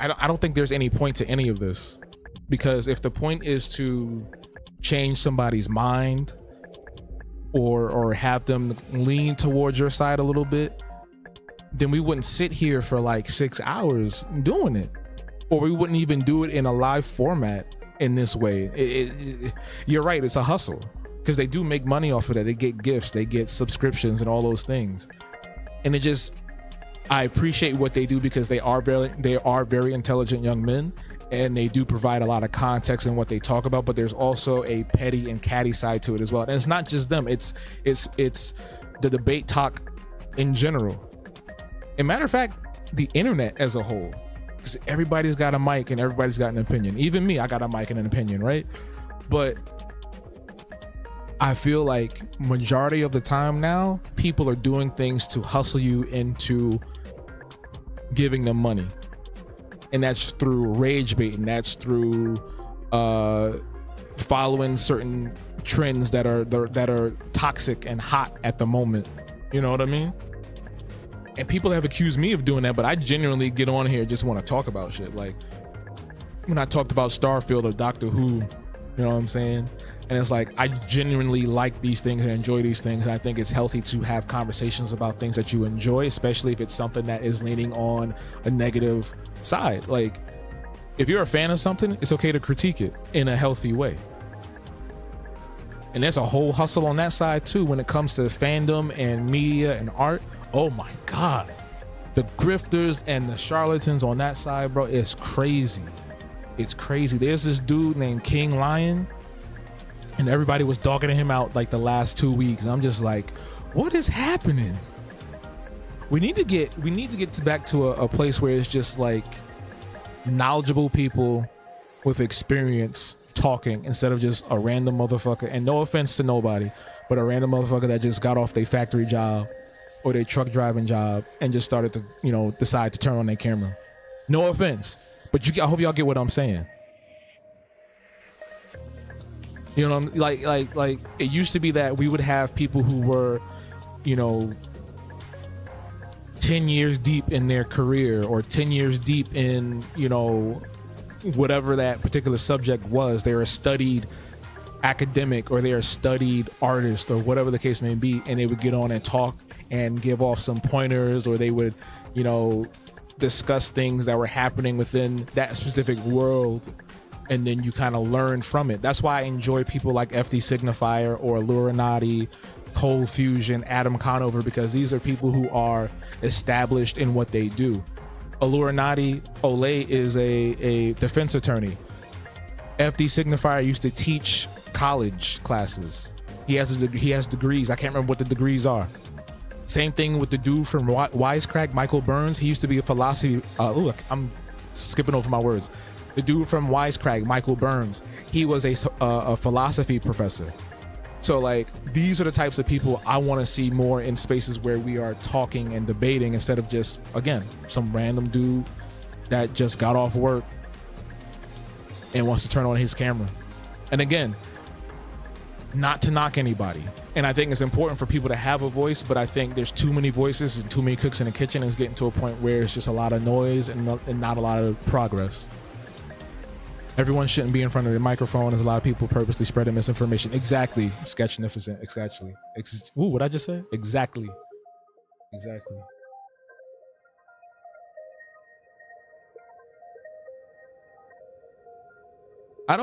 I don't think there's any point to any of this, because if the point is to change somebody's mind or have them lean towards your side a little bit, then we wouldn't sit here for like 6 hours doing it, or we wouldn't even do it in a live format in this way. You're right, it's a hustle, because they do make money off of that. They get gifts, they get subscriptions and all those things. And I appreciate what they do, because they are very intelligent young men, and they do provide a lot of context in what they talk about, but there's also a petty and catty side to it as well. And it's not just them, it's the debate talk in general. As a matter of fact, the internet as a whole, because everybody's got a mic and everybody's got an opinion. Even me, I got a mic and an opinion, right? But I feel like majority of the time now, people are doing things to hustle you into giving them money. And that's through rage baiting. That's through following certain trends that are toxic and hot at the moment. You know what I mean? And people have accused me of doing that, but I genuinely get on here and just want to talk about shit. Like when I talked about Starfield or Doctor Who, you know what I'm saying? And it's like, I genuinely like these things and enjoy these things. And I think it's healthy to have conversations about things that you enjoy, especially if it's something that is leaning on a negative side. Like, if you're a fan of something, it's okay to critique it in a healthy way. And there's a whole hustle on that side too when it comes to fandom and media and art. Oh my God. The grifters and the charlatans on that side, bro, it's crazy. It's crazy. There's this dude named King Lion, and everybody was dogging him out like the last 2 weeks. And I'm just like, what is happening? We need to get back to a place where it's just like knowledgeable people with experience talking instead of just a random motherfucker. And no offense to nobody, but a random motherfucker that just got off their factory job or their truck driving job and just started to, decide to turn on their camera. No offense. But I hope y'all get what I'm saying. You know, like it used to be that we would have people who were, 10 years deep in their career or 10 years deep in, whatever that particular subject was. They were a studied academic or they are a studied artist or whatever the case may be, and they would get on and talk and give off some pointers, or they would, discuss things that were happening within that specific world, and then you kind of learn from it. That's why I enjoy people like FD Signifier or Illuminati, Cold Fusion, Adam Conover, because these are people who are established in what they do. Illuminati Olay is a defense attorney. FD Signifier used to teach college classes. He has degrees. I can't remember what the degrees are. Same thing with the dude from Wisecrack, Michael Burns. He used to be a philosophy. Look, I'm skipping over my words. The dude from Wisecrack, Michael Burns. He was a philosophy professor. So like, these are the types of people I want to see more in spaces where we are talking and debating, instead of just, again, some random dude that just got off work and wants to turn on his camera. And again, not to knock anybody. And I think it's important for people to have a voice, but I think there's too many voices and too many cooks in the kitchen. It's getting to a point where it's just a lot of noise and not a lot of progress. Everyone shouldn't be in front of the microphone. There's a lot of people purposely spreading misinformation. Exactly. Sketchnificent. Exactly. Ooh, what I just say? Exactly. Exactly. I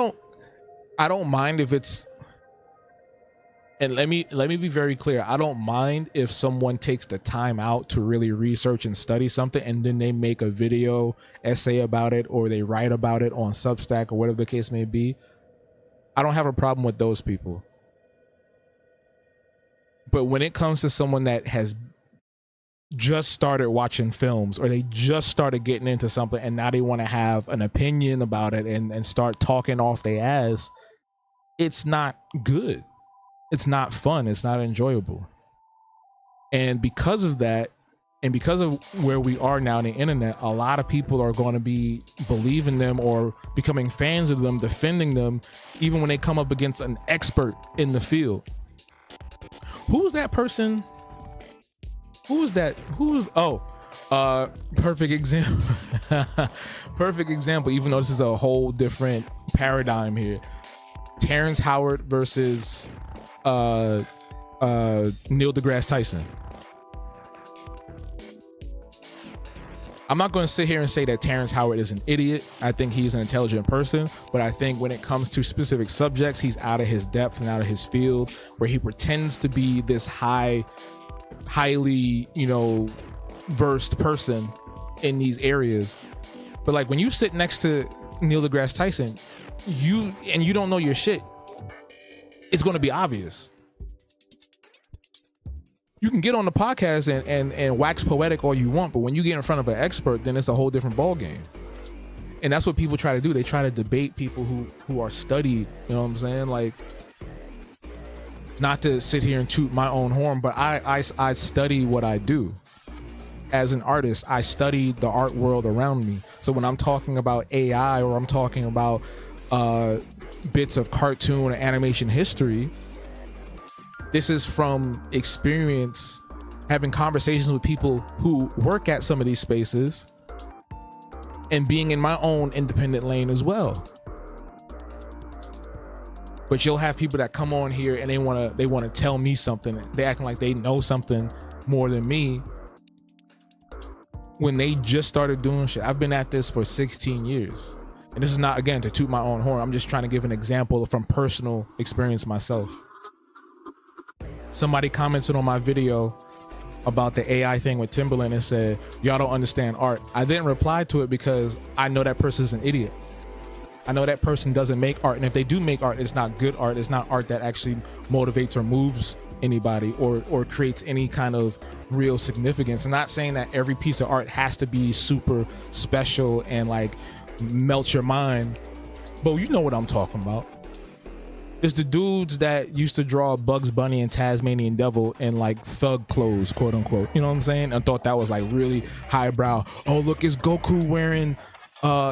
don't mind if it's, and let me be very clear. I don't mind if someone takes the time out to really research and study something, and then they make a video essay about it, or they write about it on Substack or whatever the case may be. I don't have a problem with those people. But when it comes to someone that has just started watching films, or they just started getting into something and now they want to have an opinion about it and start talking off their ass, it's not good. It's not fun. It's not enjoyable. And because of that, and because of where we are now on the internet, a lot of people are going to be believing them or becoming fans of them, defending them, even when they come up against an expert in the field. Who's that person? Perfect example. Perfect example, even though this is a whole different paradigm here. Terrence Howard versus Neil deGrasse Tyson. I'm not going to sit here and say that Terrence Howard is an idiot. I think he's an intelligent person, but I think when it comes to specific subjects, he's out of his depth and out of his field, where he pretends to be this highly, versed person in these areas. But like, when you sit next to Neil deGrasse Tyson, you don't know your shit, it's going to be obvious. You can get on the podcast and wax poetic all you want, but when you get in front of an expert, then it's a whole different ball game. And that's what people try to do. They try to debate people who are studied. You know what I'm saying? Like, not to sit here and toot my own horn, but I study what I do. As an artist, I study the art world around me. So when I'm talking about AI, or I'm talking about bits of cartoon or animation history, this is from experience, having conversations with people who work at some of these spaces, and being in my own independent lane as well. But you'll have people that come on here and they want to tell me something. They acting like they know something more than me, when they just started doing shit. I've been at this for 16 years. And this is not, again, to toot my own horn. I'm just trying to give an example from personal experience myself. Somebody commented on my video about the AI thing with Timberland and said, y'all don't understand art. I didn't reply to it because I know that person's an idiot. I know that person doesn't make art. And if they do make art, it's not good art. It's not art that actually motivates or moves anybody or creates any kind of real significance. I'm not saying that every piece of art has to be super special and like melt your mind, but you know what I'm talking about. It's the dudes that used to draw Bugs Bunny and Tasmanian Devil in like thug clothes, quote unquote. You know what I'm saying? I thought that was like really highbrow. Oh, look, it's Goku wearing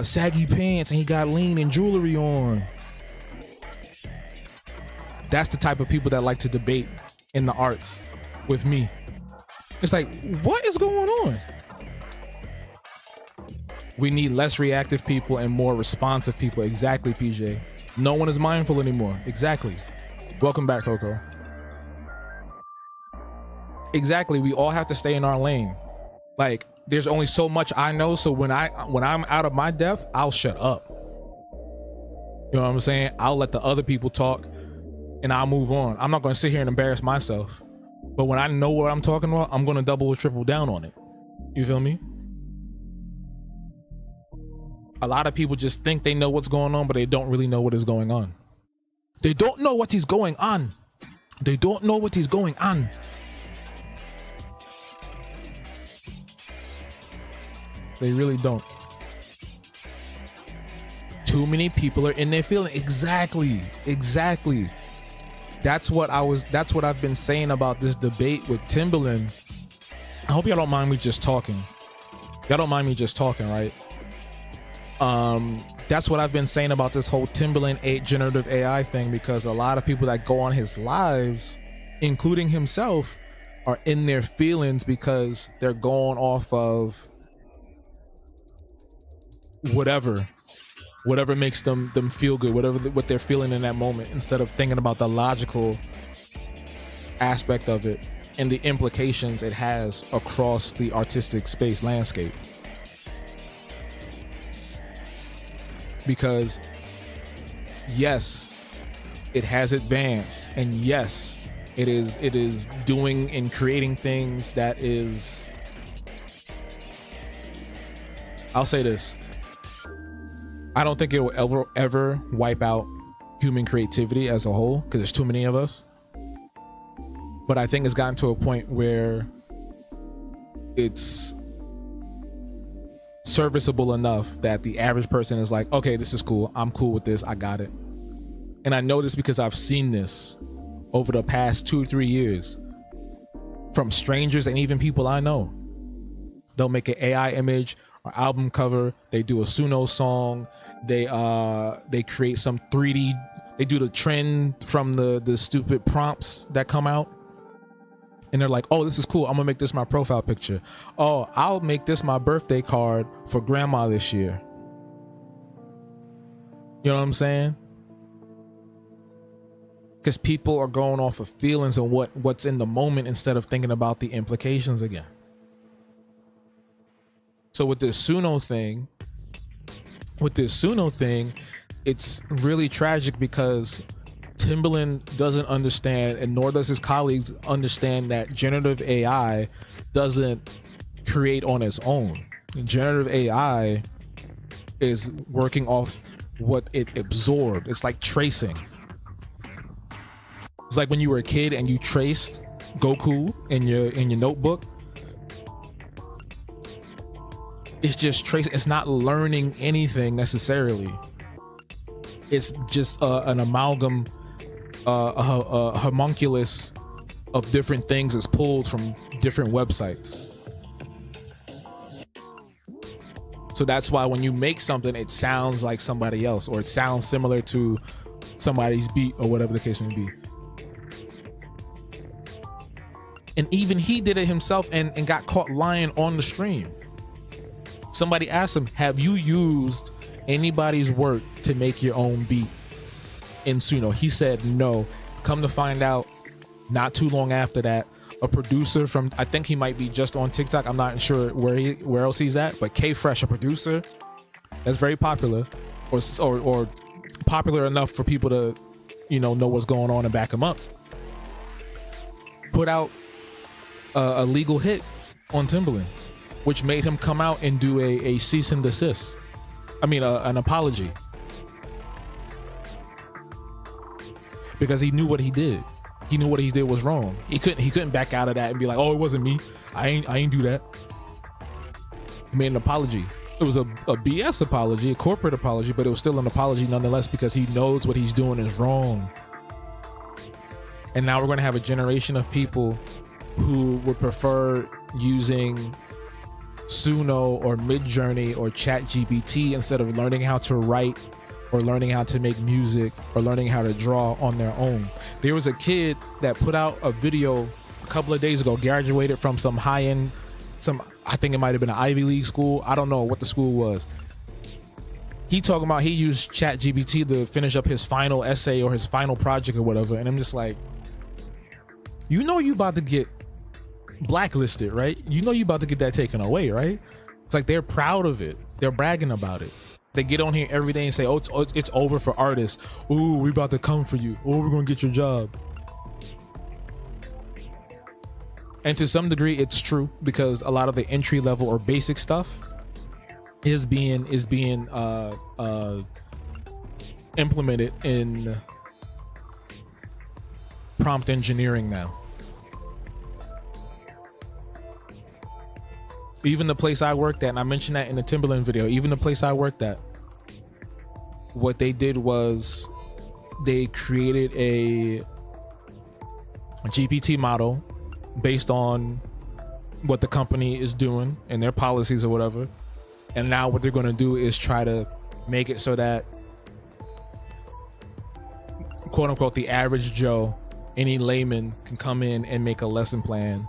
saggy pants and he got lean and jewelry on. That's the type of people that like to debate in the arts with me. It's like, what is going on? We need less reactive people and more responsive people. Exactly, PJ. No one is mindful anymore. Exactly. Welcome back, Coco. Exactly. We all have to stay in our lane. Like, there's only so much I know, so when I'm out of my depth, I'll shut up. You know what I'm saying? I'll let the other people talk and I'll move on. I'm not going to sit here and embarrass myself. But when I know what I'm talking about, I'm going to double or triple down on it. You feel me? A lot of people just think they know what's going on, but they don't really know what is going on. They don't know what is going on. They don't know what is going on. They really don't. Too many people are in their feeling. Exactly. That's what I've been saying about this debate with Timbaland. I hope y'all don't mind me just talking. Y'all don't mind me just talking, right? That's what I've been saying about this whole Timbaland generative AI thing, because a lot of people that go on his lives, including himself, are in their feelings because they're going off of whatever makes them feel good, what they're feeling in that moment, instead of thinking about the logical aspect of it and the implications it has across the artistic space landscape. Because yes, it has advanced, and yes, it is doing and creating things that is, I'll say this, I don't think it will ever wipe out human creativity as a whole, because there's too many of us. But I think it's gotten to a point where it's serviceable enough that the average person is like, okay, this is cool. I'm cool with this. I got it. And I know this because I've seen this over the past 2-3 years from strangers and even people I know. They'll make an AI image or album cover. They do a Suno song. They create some 3D. They do the trend from the stupid prompts that come out. And they're like, oh, this is cool. I'm gonna make this my profile picture. Oh, I'll make this my birthday card for grandma this year. You know what I'm saying? Because people are going off of feelings and what's in the moment instead of thinking about the implications again. So with this Suno thing, it's really tragic because Timbaland doesn't understand, and nor does his colleagues understand, that generative AI doesn't create on its own. Generative AI is working off what it absorbed. It's like tracing. It's like when you were a kid and you traced Goku in your notebook. It's just tracing. It's not learning anything necessarily. It's just an amalgam, a homunculus of different things is pulled from different websites. So that's why when you make something, it sounds like somebody else, or it sounds similar to somebody's beat, or whatever the case may be. And even he did it himself and got caught lying on the stream. Somebody asked him, have you used anybody's work to make your own beat in Suno? He said no. Come to find out, not too long after that, a producer from, I think he might be just on TikTok, I'm not sure where else he's at, but K Fresh, a producer that's very popular, or popular enough for people to, know what's going on and back him up, put out a legal hit on Timbaland, which made him come out and do a cease and desist. An apology. Because he knew what he did. He knew what he did was wrong. He couldn't back out of that and be like, oh, it wasn't me. I ain't do that. He made an apology. It was a BS apology, a corporate apology, but it was still an apology nonetheless, because he knows what he's doing is wrong. And now we're going to have a generation of people who would prefer using Suno or Midjourney or Chat GPT instead of learning how to write or learning how to make music or learning how to draw on their own. There was a kid that put out a video a couple of days ago, graduated from some high-end, I think it might have been an Ivy League school. I don't know what the school was. He talking about he used ChatGPT to finish up his final essay or his final project or whatever. And I'm just like, you know you about to get blacklisted, right? You know you about to get that taken away, right? It's like they're proud of it. They're bragging about it. They get on here every day and say, oh, it's over for artists. Ooh, we about to come for you. Oh, we're going to get your job. And to some degree, it's true because a lot of the entry level or basic stuff is being implemented in prompt engineering now. Even the place I worked at, and I mentioned that in the Timberland video, even the place I worked at, what they did was they created a GPT model based on what the company is doing and their policies or whatever. And now what they're going to do is try to make it so that, quote unquote, the average Joe, any layman, can come in and make a lesson plan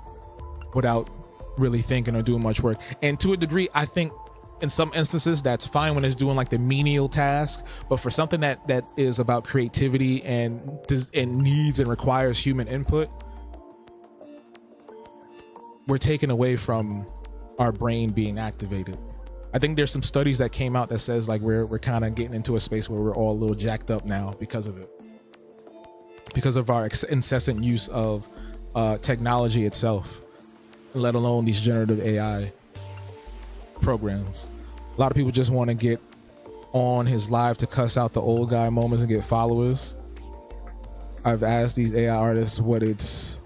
without really thinking or doing much work. And to a degree, I think in some instances that's fine when it's doing like the menial task, but for something that is about creativity and needs and requires human input, we're taken away from our brain being activated. I think there's some studies that came out that says like we're kind of getting into a space where we're all a little jacked up now because of it, because of our incessant use of technology itself, let alone these generative AI programs. A lot of people just want to get on his live to cuss out the old guy moments and get followers. I've asked these AI artists what's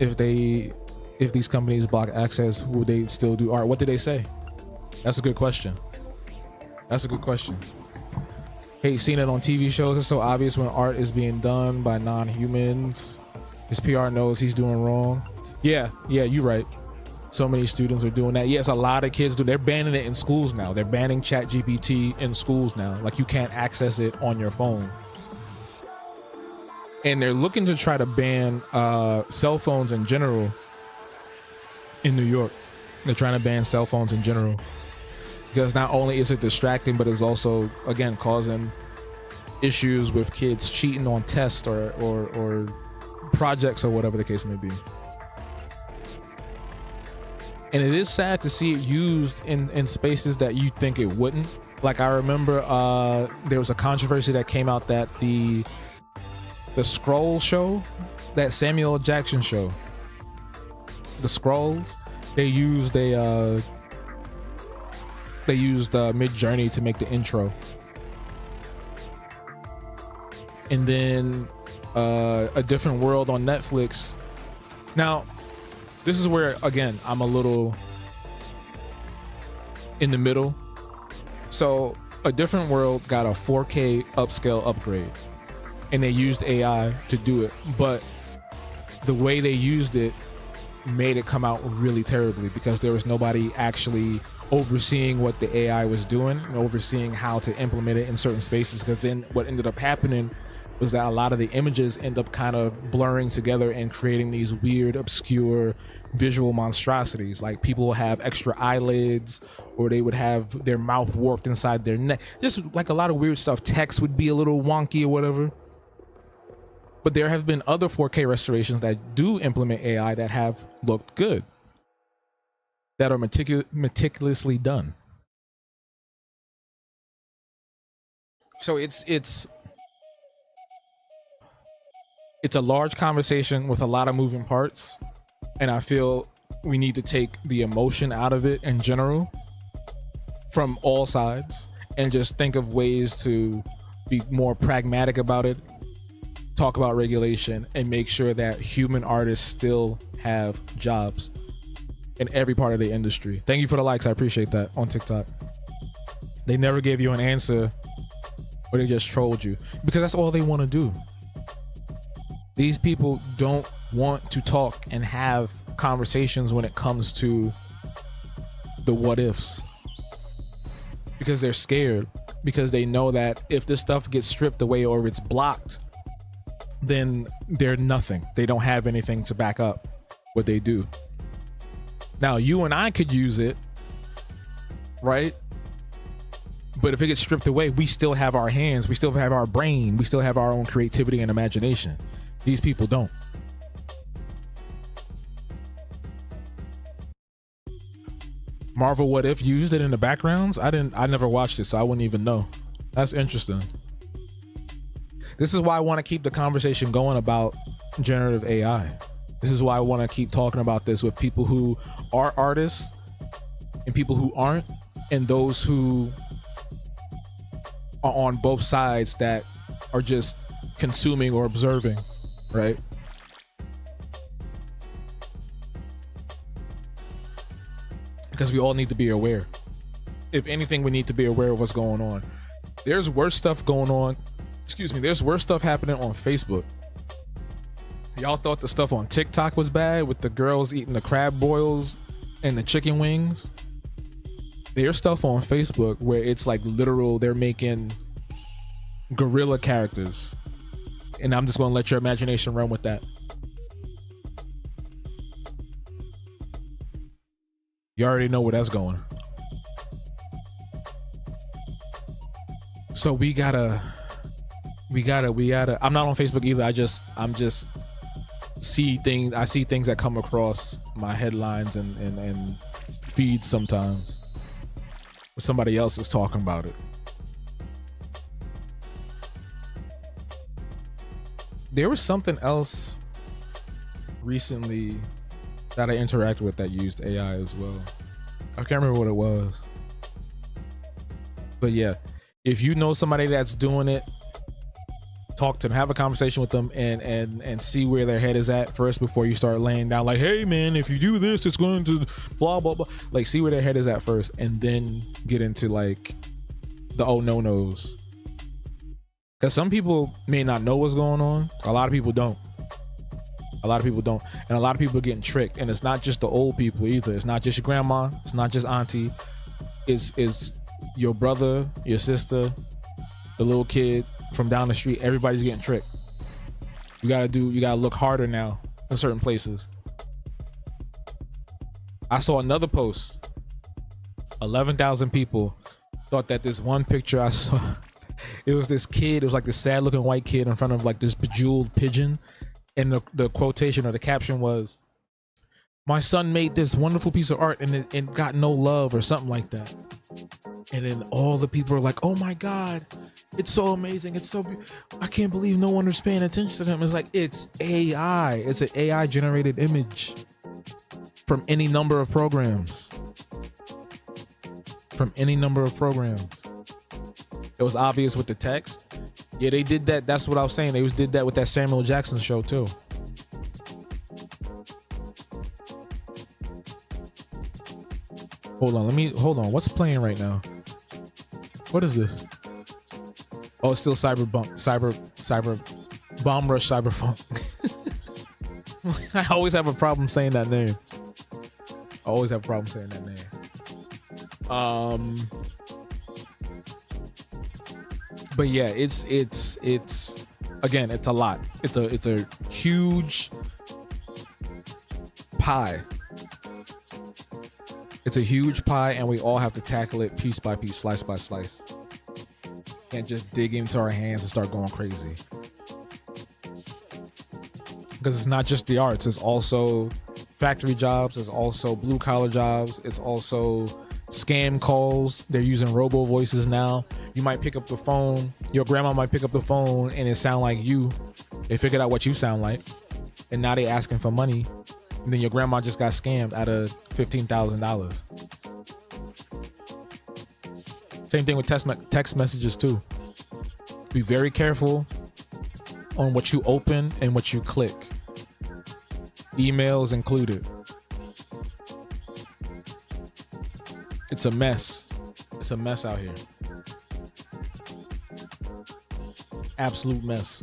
if these companies block access, would they still do art? What did they say? That's a good question. That's a good question. Hey, seen it on TV shows. It's so obvious when art is being done by non-humans. His PR knows he's doing wrong. Yeah, you're right. So many students are doing that. Yes, a lot of kids do. They're banning it in schools now. They're banning ChatGPT in schools now. Like you can't access it on your phone. And they're looking to try to ban cell phones in general in New York. They're trying to ban cell phones in general because not only is it distracting, but it's also, again, causing issues with kids cheating on tests or projects or whatever the case may be. And it is sad to see it used in spaces that you think it wouldn't. Like I remember there was a controversy that came out that the Scroll show, that Samuel Jackson show, the Scrolls, they used Midjourney to make the intro. And then A Different World on Netflix. Now, this is where, again, I'm a little in the middle. So A Different World got a 4K upscale upgrade, and they used AI to do it. But the way they used it made it come out really terribly because there was nobody actually overseeing what the AI was doing and overseeing how to implement it in certain spaces. Because then what ended up happening was that a lot of the images end up kind of blurring together and creating these weird, obscure visual monstrosities. Like people will have extra eyelids, or they would have their mouth warped inside their neck. Just like a lot of weird stuff. Text would be a little wonky or whatever. But there have been other 4K restorations that do implement AI that have looked good, that are meticulously done. So it's a large conversation with a lot of moving parts, and I feel we need to take the emotion out of it in general from all sides and just think of ways to be more pragmatic about it, talk about regulation, and make sure that human artists still have jobs in every part of the industry. Thank you for the likes. I appreciate that on TikTok. They never gave you an answer, or they just trolled you, because that's all they want to do. These people don't want to talk and have conversations when it comes to the what ifs, because they're scared, because they know that if this stuff gets stripped away or it's blocked, then they're nothing. They don't have anything to back up what they do. Now, you and I could use it, right? But if it gets stripped away, we still have our hands, we still have our brain, we still have our own creativity and imagination. These people don't. Marvel What If used it in the backgrounds? I never watched it, so I wouldn't even know. That's interesting. This is why I want to keep the conversation going about generative AI. This is why I want to keep talking about this with people who are artists and people who aren't, and those who are on both sides that are just consuming or observing, right? Because we all need to be aware. If anything, we need to be aware of what's going on. There's worse stuff going on. Excuse me. There's worse stuff happening on Facebook. Y'all thought the stuff on TikTok was bad with the girls eating the crab boils and the chicken wings. There's stuff on Facebook where it's like literal, they're making gorilla characters. And I'm just going to let your imagination run with that. You already know where that's going. So we gotta, I'm not on Facebook either. I'm just see things. I see things that come across my headlines and feeds sometimes where somebody else is talking about it. There was something else recently that I interacted with that used AI as well. I can't remember what it was. But yeah, if you know somebody that's doing it, talk to them, have a conversation with them, and see where their head is at first before you start laying down like, hey man, if you do this, it's going to blah, blah, blah. Like, see where their head is at first, and then get into like the oh no-nos. Because some people may not know what's going on. A lot of people don't. A lot of people don't. And a lot of people are getting tricked. And it's not just the old people either. It's not just your grandma. It's not just auntie. It's your brother, your sister, the little kid from down the street. Everybody's getting tricked. You gotta look harder now in certain places. I saw another post. 11,000 people thought that this one picture I saw, it was this kid, it was like this sad looking white kid in front of like this bejeweled pigeon. And the quotation or the caption was, my son made this wonderful piece of art and it got no love or something like that. And then all the people are like, oh my God, it's so amazing. It's so, I can't believe no one was paying attention to him. It's like, it's AI. It's an AI generated image from any number of programs. From any number of programs. It was obvious with the text. Yeah, they did that. That's what I was saying. They did that with that Samuel Jackson show too. Hold on. What's playing right now? What is this? Oh, it's still Cyber Bomb Rush Cyberfunk. I always have a problem saying that name. But yeah, it's again, it's a lot. It's a huge pie. It's a huge pie, and we all have to tackle it piece by piece, slice by slice. Can't just dig into our hands and start going crazy. Because it's not just the arts, it's also factory jobs, it's also blue collar jobs, it's also scam calls. They're using robo voices now. You might pick up the phone, your grandma might pick up the phone and it sound like you. They figured out what you sound like, and now they asking for money, and then your grandma just got scammed out of $15,000. Same thing with text messages too. Be very careful on what you open and what you click. Emails included. It's a mess. It's a mess out here. Absolute mess.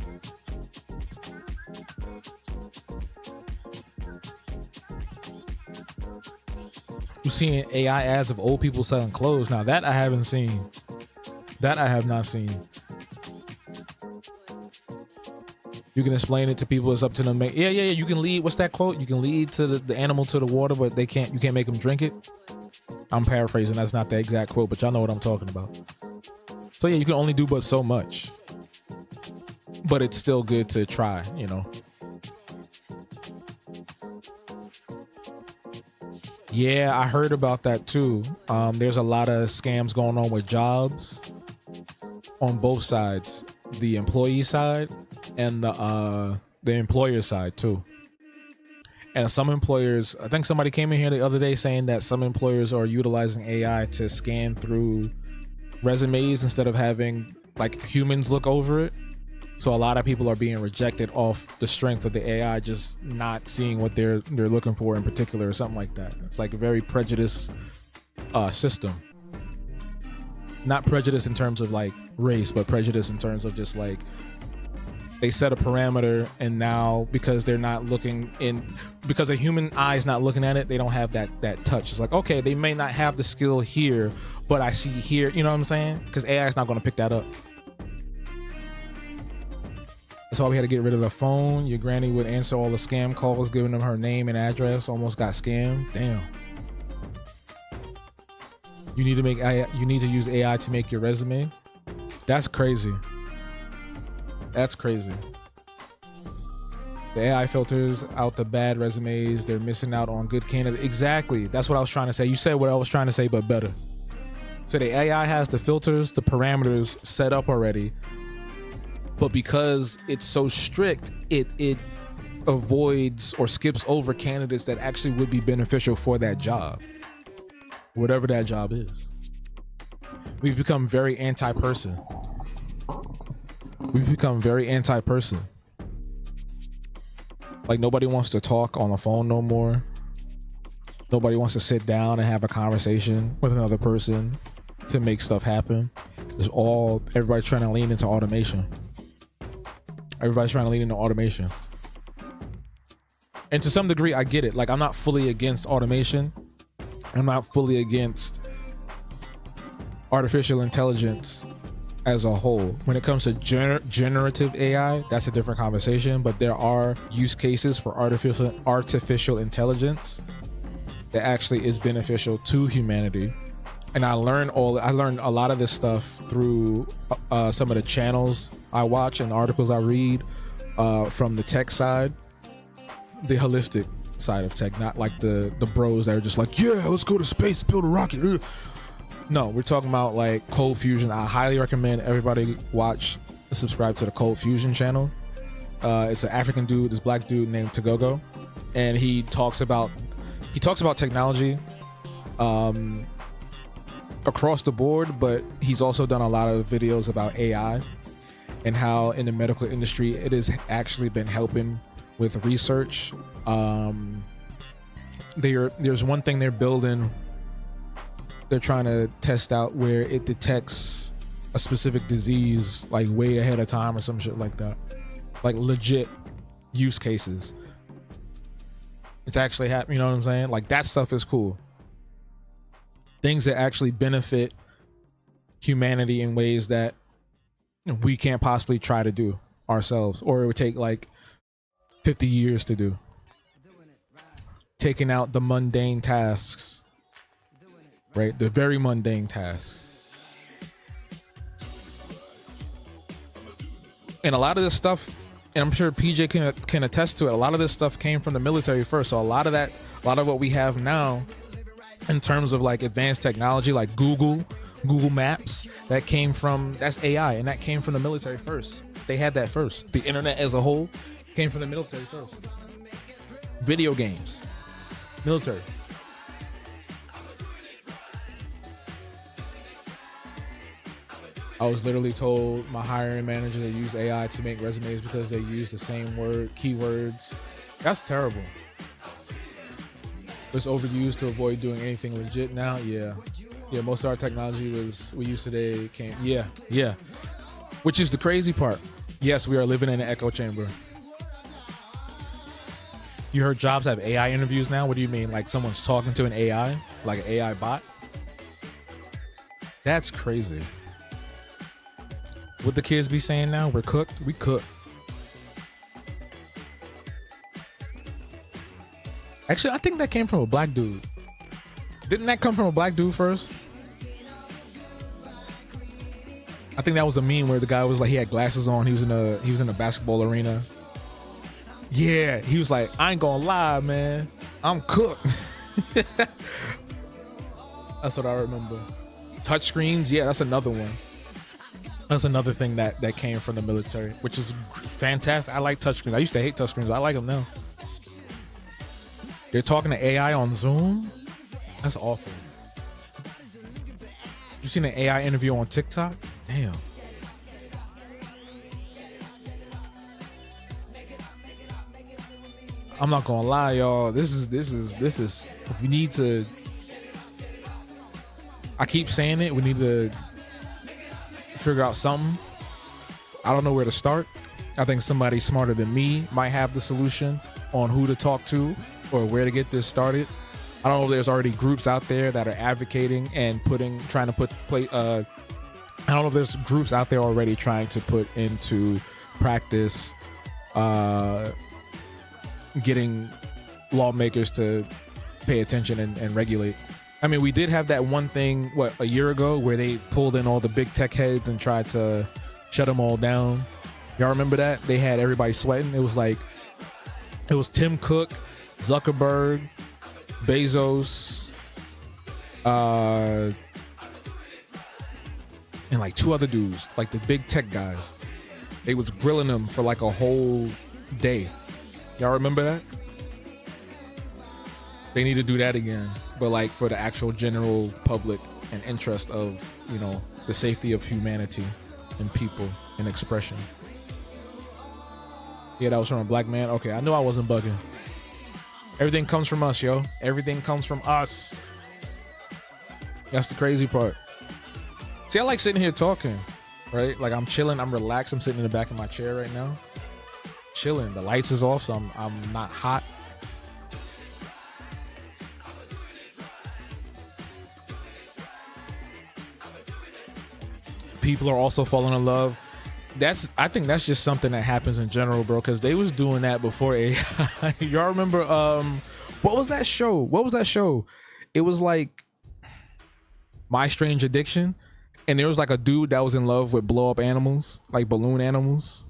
You're seeing AI ads of old people selling clothes. Now that I haven't seen. That I have not seen. You can explain it to people. It's up to them. Yeah. You can lead. What's that quote? You can lead to the animal to the water, but you can't make them drink it. I'm paraphrasing. That's not the exact quote, but y'all know what I'm talking about. So yeah, you can only do but so much. But it's still good to try, you know. Yeah, I heard about that too. There's a lot of scams going on with jobs on both sides, the employee side and the employer side too. And some employers, I think somebody came in here the other day saying that some employers are utilizing AI to scan through resumes instead of having like humans look over it. So a lot of people are being rejected off the strength of the AI just not seeing what they're looking for in particular or something like that. It's like a very prejudiced system. Not prejudice in terms of like race, but prejudice in terms of just like they set a parameter, and now because they're not looking in, because a human eye is not looking at it, they don't have that touch. It's like, okay, they may not have the skill here, but I see here, you know what I'm saying? Because AI is not going to pick that up. That's why we had to get rid of the phone. Your granny would answer all the scam calls, giving them her name and address. Almost got scammed. Damn. You need to use AI to make your resume. That's crazy. That's crazy. The AI filters out the bad resumes. They're missing out on good candidates. Exactly. That's what I was trying to say. You said what I was trying to say, but better. So the AI has the filters, the parameters set up already. But because it's so strict, it avoids or skips over candidates that actually would be beneficial for that job, whatever that job is. We've become very anti-person. Like nobody wants to talk on the phone no more. Nobody wants to sit down and have a conversation with another person to make stuff happen. Everybody's trying to lean into automation. And to some degree, I get it. Like, I'm not fully against automation. I'm not fully against artificial intelligence as a whole. When it comes to generative AI, that's a different conversation, but there are use cases for artificial intelligence that actually is beneficial to humanity. And I learned a lot of this stuff through some of the channels I watch and articles I read from the tech side, the holistic side of tech, not like the bros that are just like, yeah, let's go to space, build a rocket. No, we're talking about like Cold Fusion. I highly recommend everybody subscribe to the Cold Fusion channel. It's an African dude, this black dude named Tagogo, and he talks about technology across the board, but he's also done a lot of videos about AI and how in the medical industry it has actually been helping with research. There's one thing they're building. They're trying to test out where it detects a specific disease like way ahead of time or some shit like that. Like legit use cases. It's actually happening, you know what I'm saying? Like that stuff is cool. Things that actually benefit humanity in ways that we can't possibly try to do ourselves, or it would take like 50 years to do. Taking out the mundane tasks, right? The very mundane tasks. And a lot of this stuff, and I'm sure PJ can attest to it, a lot of this stuff came from the military first. So a lot of what we have now in terms of like advanced technology, like Google Maps, that's AI, and that came from the military first. They had that first. The internet as a whole came from the military first. Video games, military. I was literally told my hiring manager to use AI to make resumes because they use the same keywords. That's terrible. It's overused to avoid doing anything legit now. Yeah, most of our technology we use today can't. Yeah. Which is the crazy part. Yes, we are living in an echo chamber. You heard jobs have AI interviews now? What do you mean? Like someone's talking to an AI? Like an AI bot? That's crazy. What the kids be saying now? We're cooked? We cook. Actually, I think that came from a black dude. Didn't that come from a black dude first? I think that was a meme where the guy was like, he had glasses on. He was in a basketball arena. Yeah, he was like, I ain't gonna lie, man, I'm cooked. That's what I remember. Touch screens, yeah, that's another one. That's another thing that came from the military, which is fantastic. I like touchscreens. I used to hate touchscreens, but I like them now. They're talking to AI on Zoom? That's awful. You seen an AI interview on TikTok? Damn. I'm not gonna lie, y'all. This is we need to, I keep saying it, we need to figure out something. I don't know where to start. I think somebody smarter than me might have the solution on who to talk to or where to get this started. I don't know if there's already groups out there that are advocating and trying to put I don't know if there's groups out there already trying to put into practice getting lawmakers to pay attention and regulate. I mean, we did have that one thing, a year ago, where they pulled in all the big tech heads and tried to shut them all down. Y'all remember that? They had everybody sweating. It was Tim Cook, Zuckerberg, Bezos, and like two other dudes, like the big tech guys. They was grilling them for like a whole day. Y'all remember that? They need to do that again, but like for the actual general public and interest of, you know, the safety of humanity and people and expression. Yeah, that was from a black man. Okay, I knew I wasn't bugging. Everything comes from us, yo. Everything comes from us. That's the crazy part. See, I like sitting here talking, right? Like I'm chilling, I'm relaxed. I'm sitting in the back of my chair right now, chilling. The lights is off, so I'm not hot. People are also falling in love. I think that's just something that happens in general, bro, because they was doing that before AI. Y'all remember what was that show? It was like My Strange Addiction, and there was like a dude that was in love with blow up animals, like balloon animals.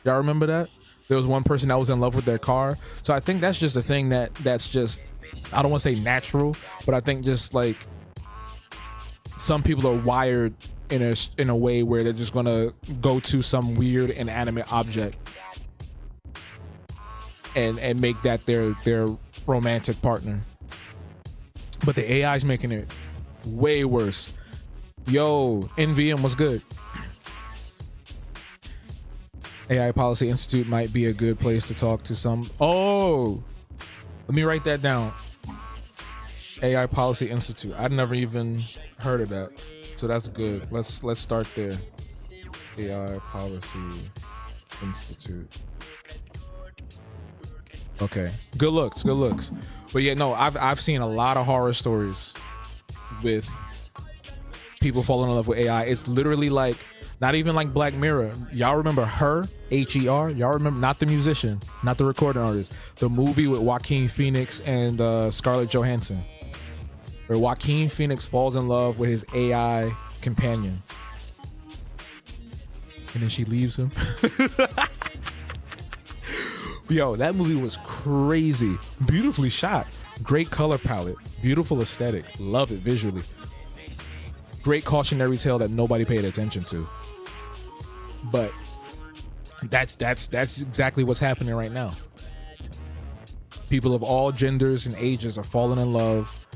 Y'all remember that? There was one person that was in love with their car. So I think that's just a thing that's just, I don't want to say natural, but I think just like some people are wired in a way where they're just gonna go to some weird inanimate object and make that their romantic partner. But the AI is making it way worse. Yo, NVM, what's good? AI Policy Institute might be a good place to talk to some. Oh, let me write that down. AI Policy Institute. I'd never even heard of that. So that's good. Let's start there. AI Policy Institute. Okay. Good looks. But yeah, no, I've seen a lot of horror stories with people falling in love with AI. It's literally like not even like Black Mirror. Y'all remember Her? H-E-R? Y'all remember? Not the musician, not the recording artist. The movie with Joaquin Phoenix and Scarlett Johansson, where Joaquin Phoenix falls in love with his AI companion. And then she leaves him. Yo, that movie was crazy. Beautifully shot. Great color palette. Beautiful aesthetic. Love it visually. Great cautionary tale that nobody paid attention to. But that's exactly what's happening right now. People of all genders and ages are falling in love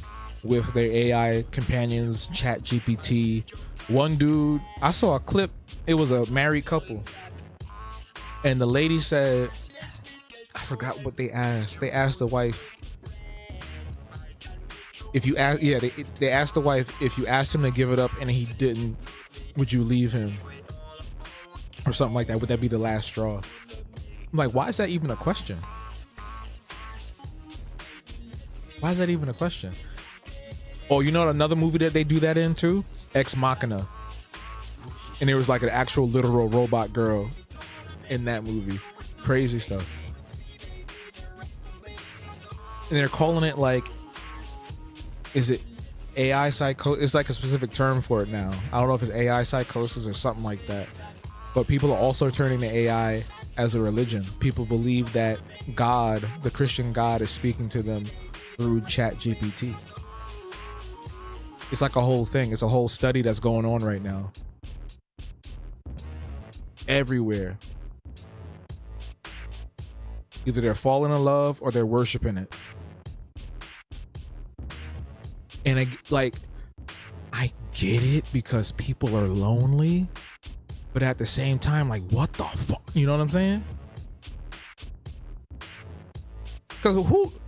with their AI companions, Chat GPT. One dude, I saw a clip, it was a married couple, and the lady said, I forgot what they asked. They asked the wife, if you ask, yeah, they asked the wife, if you asked him to give it up and he didn't, would you leave him? Or something like that. Would that be the last straw? I'm like, why is that even a question? Why is that even a question? Oh, you know another movie that they do that in too? Ex Machina. And there was like an actual literal robot girl in that movie. Crazy stuff. And they're calling it like, is it AI psychosis? It's like a specific term for it now. I don't know if it's AI psychosis or something like that. But people are also turning to AI as a religion. People believe that God, the Christian God, is speaking to them through Jet2. It's like a whole thing. It's a whole study that's going on right now. Everywhere. Either they're falling in love or they're worshiping it. And I get it because people are lonely, but at the same time, like, what the fuck? You know what I'm saying? Because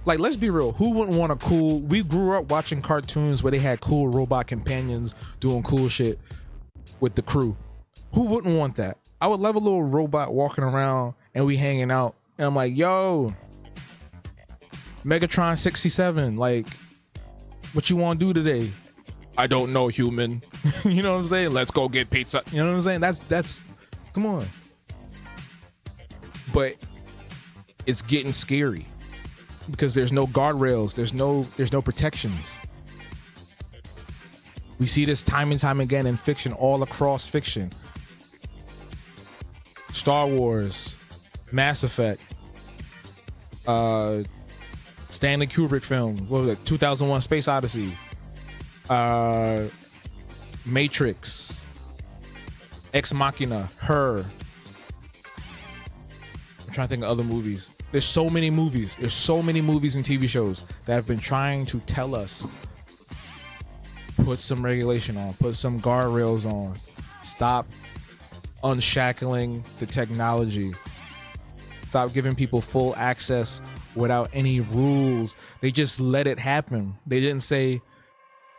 let's be real, who wouldn't want we grew up watching cartoons where they had cool robot companions doing cool shit with the crew. Who wouldn't want that? I would love a little robot walking around and we hanging out. And I'm like, yo, Megatron 67, like, what you want to do today? I don't know, human. You know what I'm saying? Let's go get pizza. You know what I'm saying? That's come on. But it's getting scary because there's no guardrails. There's no protections. We see this time and time again in fiction, all across fiction. Star Wars, Mass Effect, Stanley Kubrick films. What was it? 2001: Space Odyssey, Matrix, Ex Machina, Her. I'm trying to think of other movies. There's so many movies. There's so many movies and TV shows that have been trying to tell us, put some regulation on, put some guardrails on, stop unshackling the technology, stop giving people full access without any rules. They just let it happen. They didn't say,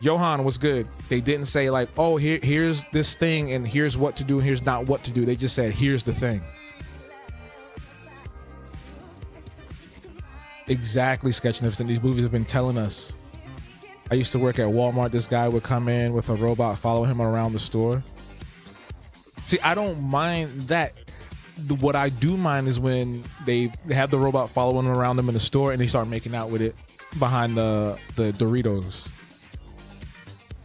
Johan, what's good? They didn't say like, oh, here's this thing and here's what to do and here's not what to do. They just said, here's the thing. Exactly, Sketchniffs. These movies have been telling us. I used to work at Walmart. This guy would come in with a robot, follow him around the store. See, I don't mind that. What I do mind is when they have the robot following around them in the store and they start making out with it behind the Doritos.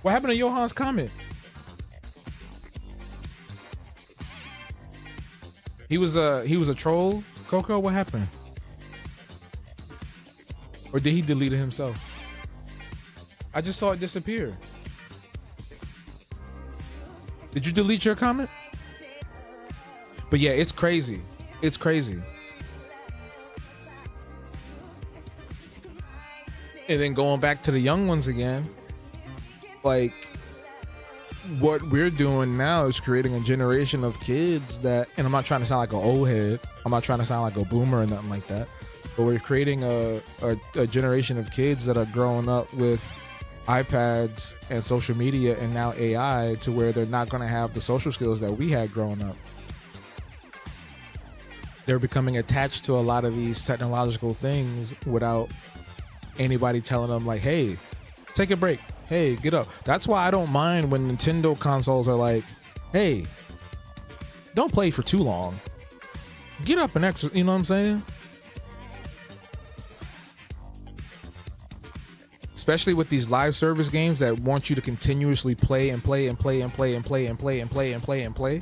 What happened to Johan's comment? He was a troll, Coco? What happened? Or did he delete it himself? I just saw it disappear. Did you delete your comment? But yeah, it's crazy. It's crazy. And then going back to the young ones again, like, what we're doing now is creating a generation of kids that, and I'm not trying to sound like an old head, I'm not trying to sound like a boomer or nothing like that, but we're creating a generation of kids that are growing up with iPads and social media and now AI, to where they're not going to have the social skills that we had growing up. They're becoming attached to a lot of these technological things without anybody telling them like, hey, take a break. Hey, get up. That's why I don't mind when Nintendo consoles are like, hey, don't play for too long. Get up and exercise. You know what I'm saying? Especially with these live service games that want you to continuously play and play and play and play and play and play and play and play and play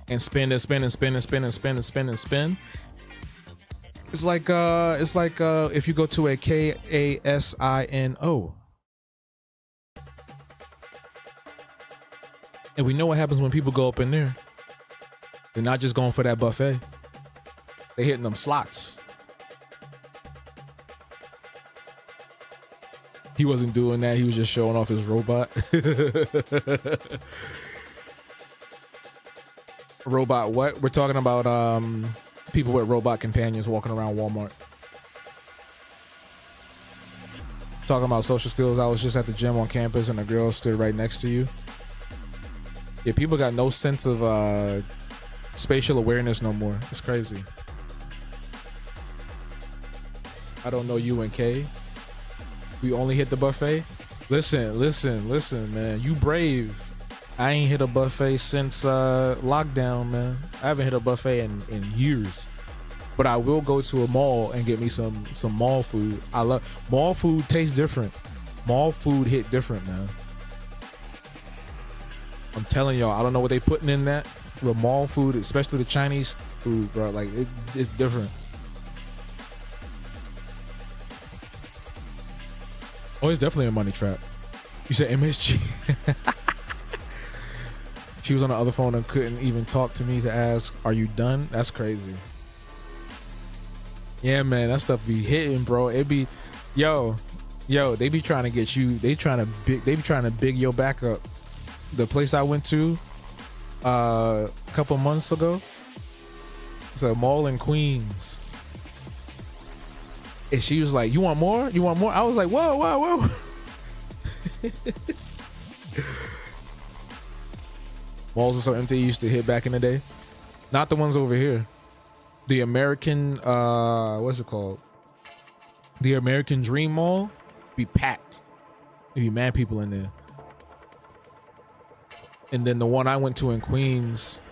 and spin and spin and spin and spin and spin and spin and spin. It's like if you go to a KASINO. And we know what happens when people go up in there. They're not just going for that buffet. They're hitting them slots. He wasn't doing that. He was just showing off his robot. Robot what? We're talking about people with robot companions walking around Walmart. Talking about social skills. I was just at the gym on campus and a girl stood right next to you. Yeah, people got no sense of spatial awareness no more. It's crazy. I don't know you and Kay. We only hit the buffet. Listen, man. You brave. I ain't hit a buffet since lockdown, man. I haven't hit a buffet in years. But I will go to a mall and get me some mall food. I love mall food. Tastes different. Mall food hit different, man. I'm telling y'all, I don't know what they putting in that. The mall food, especially the Chinese food, bro. Like it's different. Oh, it's definitely a money trap. You said MSG. She was on the other phone and couldn't even talk to me to ask, "Are you done?" That's crazy. Yeah, man, that stuff be hitting, bro. It be, yo, they be trying to get you. They be trying to big your back up. The place I went to a couple months ago, it's a mall in Queens. And she was like, "You want more? You want more?" I was like, whoa. Malls are so empty. Used to hit back in the day. Not the ones over here. The American, what's it called? The American Dream Mall be packed. There be mad people in there. And then the one I went to in Queens,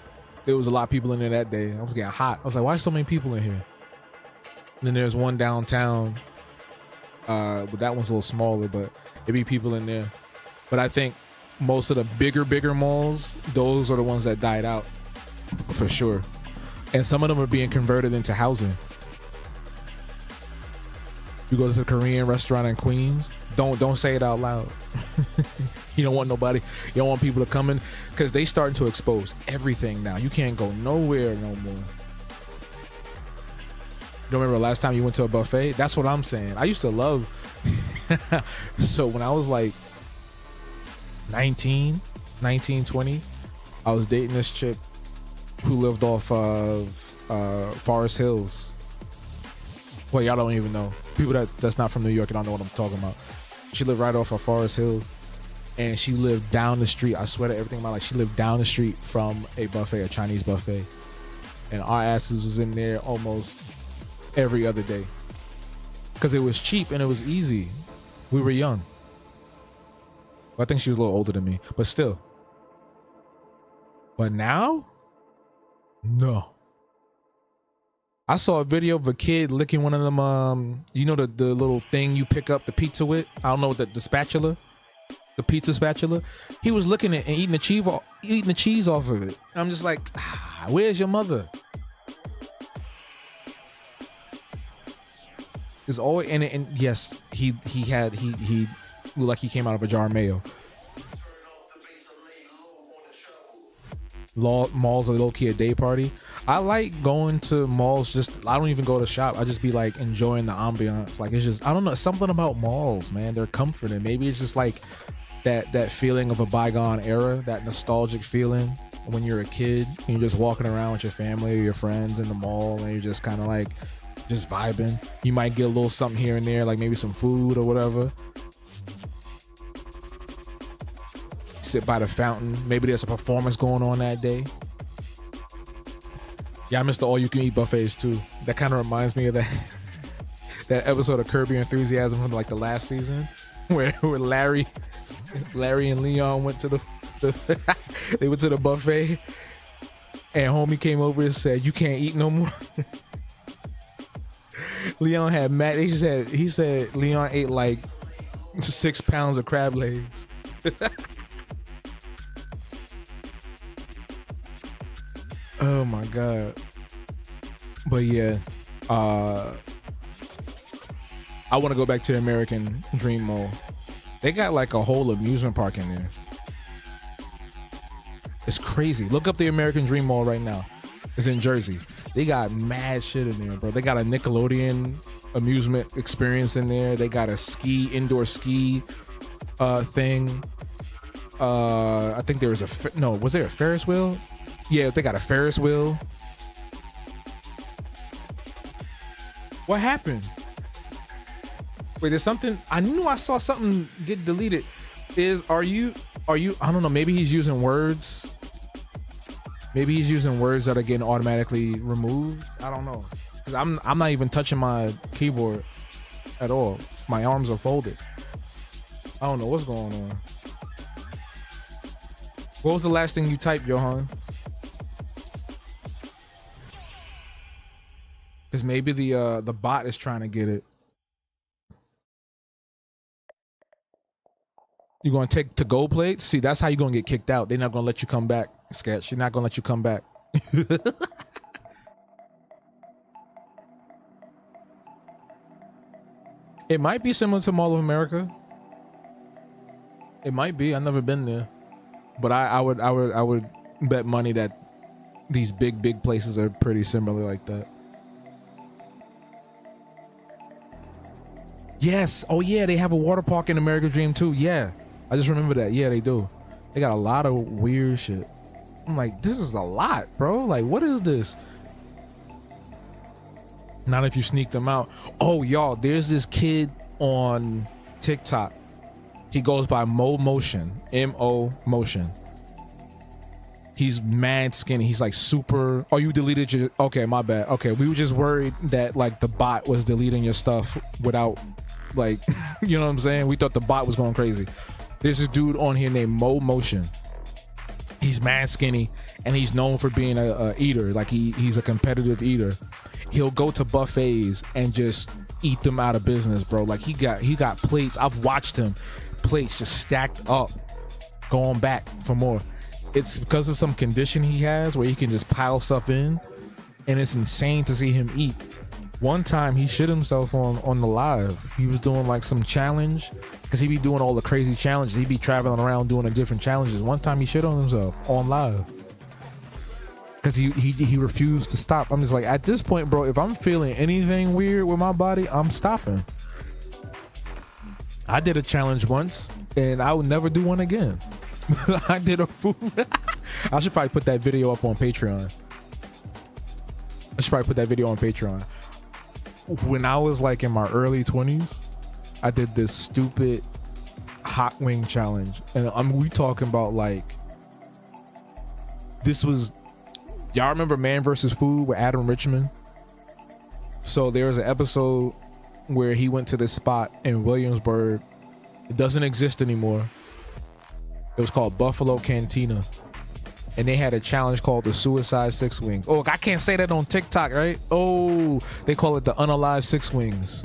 there was a lot of people in there that day. I was getting hot. I was like, why are so many people in here? And then there's one downtown, but that one's a little smaller, but there be people in there. But I think most of the bigger malls, those are the ones that died out for sure. And some of them are being converted into housing. You go to the Korean restaurant in Queens, don't say it out loud. You don't want nobody, you don't want people to come in, because they starting to expose everything now. You can't go nowhere no more. You don't remember the last time you went to a buffet? That's what I'm saying. I used to love. So when I was like 19, 20, I was dating this chick who lived off of Forest Hills. Well, y'all don't even know. People that's not from New York and don't know what I'm talking about. She lived right off of Forest Hills. And she lived down the street. I swear to everything in my life. She lived down the street from a buffet, a Chinese buffet. And our asses was in there almost every other day. Because it was cheap and it was easy. We were young. Well, I think she was a little older than me. But still. But now? No. I saw a video of a kid licking one of them, you know, the little thing you pick up the pizza with? I don't know, the spatula? The pizza spatula. He was licking it and eating the cheese off of it. I'm just like, where's your mother? It's always and yes, he looked like he came out of a jar of mayo. Malls are low key a day party. I like going to malls. I don't even go to shop. I just be like enjoying the ambiance. Like it's just, I don't know, something about malls, man. They're comforting. Maybe it's just like that feeling of a bygone era, that nostalgic feeling when you're a kid and you're just walking around with your family or your friends in the mall and you're just kind of like just vibing. You might get a little something here and there, like maybe some food or whatever. Sit by the fountain. Maybe there's a performance going on that day. Yeah, I miss the all-you-can-eat buffets too. That kind of reminds me of that episode of Curb Your Enthusiasm from like the last season, where Larry and Leon went to they went to the buffet, and homie came over and said, "You can't eat no more." Leon had mad. He said Leon ate like 6 pounds of crab legs. Oh my god. But yeah, I want to go back to the American Dream Mall. They got like a whole amusement park in there. It's crazy. Look up the American Dream Mall right now. It's in Jersey. They got mad shit in there, bro. They got a Nickelodeon amusement experience in there. They got a indoor ski thing. I think there was was there a Ferris wheel? Yeah, they got a Ferris wheel. What happened? Wait, there's something. I knew I saw something get deleted. Are you? I don't know. Maybe he's using words. Maybe he's using words that are getting automatically removed. I don't know. 'Cause I'm not even touching my keyboard at all. My arms are folded. I don't know what's going on. What was the last thing you typed, Johan? Because maybe the bot is trying to get it. You gonna take to go plates? See, that's how you gonna get kicked out. They're not gonna let you come back, Sketch. They're not gonna let you come back. It might be similar to Mall of America. It might be. I've never been there, but I would bet money that these big places are pretty similar like that. Yes. Oh yeah, they have a water park in American Dream too. Yeah, I just remember that. Yeah, they do. They got a lot of weird shit. I'm like, this is a lot, bro. Like, what is this? Not if you sneak them out. Oh, y'all, there's this kid on TikTok. He goes by Mo Motion. M-O Motion. He's mad skinny. He's like super. Oh, you deleted your. Okay, my bad. Okay, we were just worried that like the bot was deleting your stuff without, like, you know what I'm saying? We thought the bot was going crazy. There's this dude on here named Mo Motion. He's mad skinny and he's known for being a eater. Like he's a competitive eater. He'll go to buffets and just eat them out of business, bro. Like he got plates. I've watched him, plates just stacked up, going back for more. It's because of some condition he has where he can just pile stuff in, and it's insane to see him eat. One time he shit himself on the live. He was doing like some challenge, because he be doing all the crazy challenges. He be traveling around doing the different challenges. One time he shit on himself on live because he refused to stop. I'm just like, at this point, bro, if I'm feeling anything weird with my body, I'm stopping. I did a challenge once and I would never do one again. I did a food. I should probably put that video up on Patreon. When I was like in my early 20s, I did this stupid hot wing challenge. And we talking about like, this was, y'all remember Man vs. Food with Adam Richman? So there was an episode where he went to this spot in Williamsburg. It doesn't exist anymore. It was called Buffalo Cantina. And they had a challenge called the Suicide Six Wings. Oh, I can't say that on TikTok, right? Oh, they call it the Unalive Six Wings.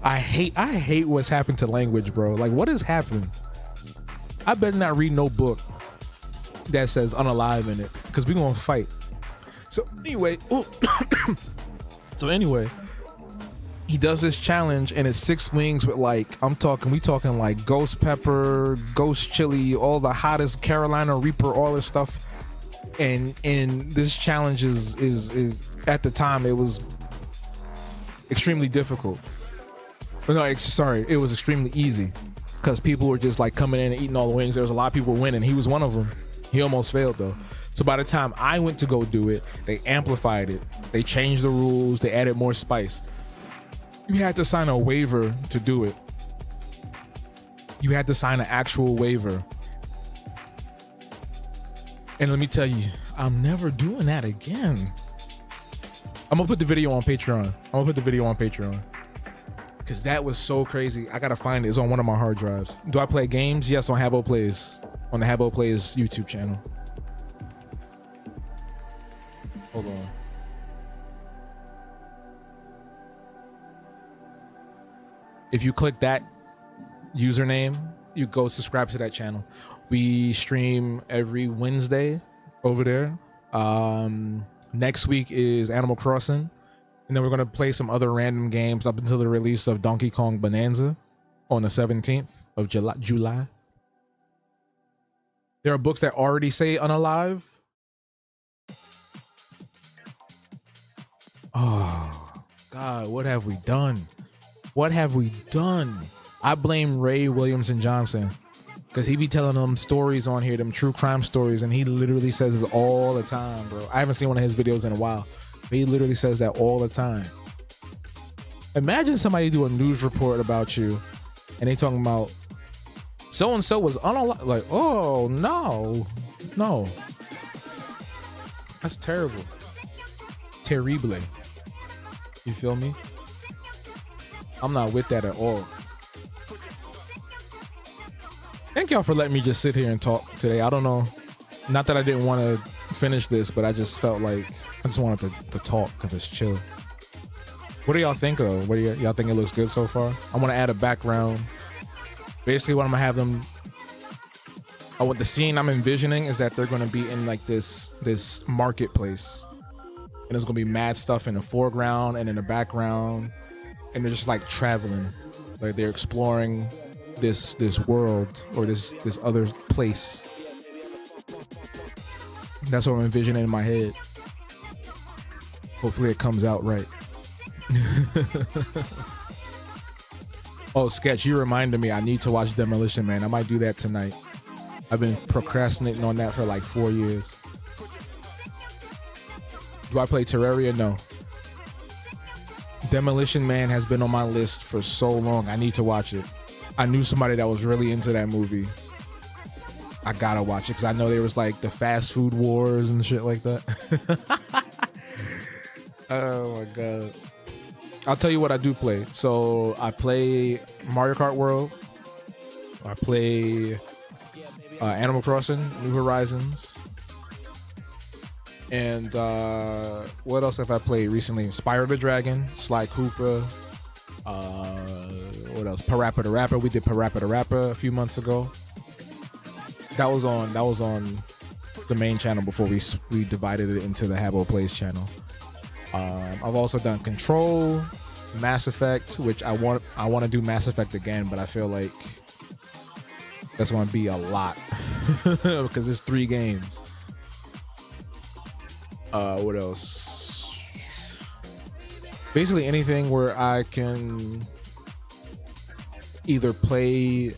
I hate what's happened to language, bro. Like, what is happening? I better not read no book that says unalive in it, because we're gonna fight. So anyway, he does this challenge and it's 6 wings with like, we talking like ghost pepper, ghost chili, all the hottest Carolina Reaper, all this stuff. And this challenge is at the time it was extremely difficult. No, sorry, it was extremely easy because people were just like coming in and eating all the wings. There was a lot of people winning. He was one of them. He almost failed though. So by the time I went to go do it, they amplified it. They changed the rules. They added more spice. You had to sign a waiver to do it. You had to sign an actual waiver. And let me tell you, I'm never doing that again. I'm gonna put the video on Patreon. Because that was so crazy. I gotta find it. It's on one of my hard drives. Do I play games? Yes, on Habbo Plays. On the Habbo Plays YouTube channel. Hold on. If you click that username, you go subscribe to that channel. We stream every Wednesday over there. Next week is Animal Crossing. And then we're going to play some other random games up until the release of Donkey Kong Bonanza on the 17th of July. There are books that already say unalive. Oh, God, what have we done? What have we done? I blame Ray Williamson Johnson because he be telling them stories on here, them true crime stories, and he literally says this all the time, bro. I haven't seen one of his videos in a while, but he literally says that all the time. Imagine somebody do a news report about you and they talking about so-and-so was unalive. Like, oh, no. That's terrible. Terrible. You feel me? I'm not with that at all. Thank y'all for letting me just sit here and talk today. I don't know. Not that I didn't want to finish this, but I just felt like I just wanted to talk because it's chill. What do y'all think though? What do y'all think it looks good so far? I want to add a background. Basically what I'm gonna have them, what the scene I'm envisioning is that they're gonna be in like this marketplace. And there's gonna be mad stuff in the foreground and in the background. And they're just like traveling. Like they're exploring this world or this other place. That's what I'm envisioning in my head. Hopefully it comes out right. Oh, Sketch, you reminded me I need to watch Demolition Man. I might do that tonight. I've been procrastinating on that for like 4 years. Do I play Terraria? No. Demolition Man has been on my list for so long. I need to watch it. I knew somebody that was really into that movie. I gotta watch it because I know there was like the fast food wars and shit like that. Oh my god. I'll tell you what I do play. So I play Mario Kart World. I play Animal Crossing, New Horizons. And what else have I played recently? Spyro the Dragon, Sly Cooper. What else? Parappa the Rapper. We did Parappa the Rapper a few months ago. That was on the main channel before we divided it into the Habbo Plays channel. I've also done Control, Mass Effect, which I want to do Mass Effect again, but I feel like that's going to be a lot because it's 3 games. What else? Basically anything where I can either play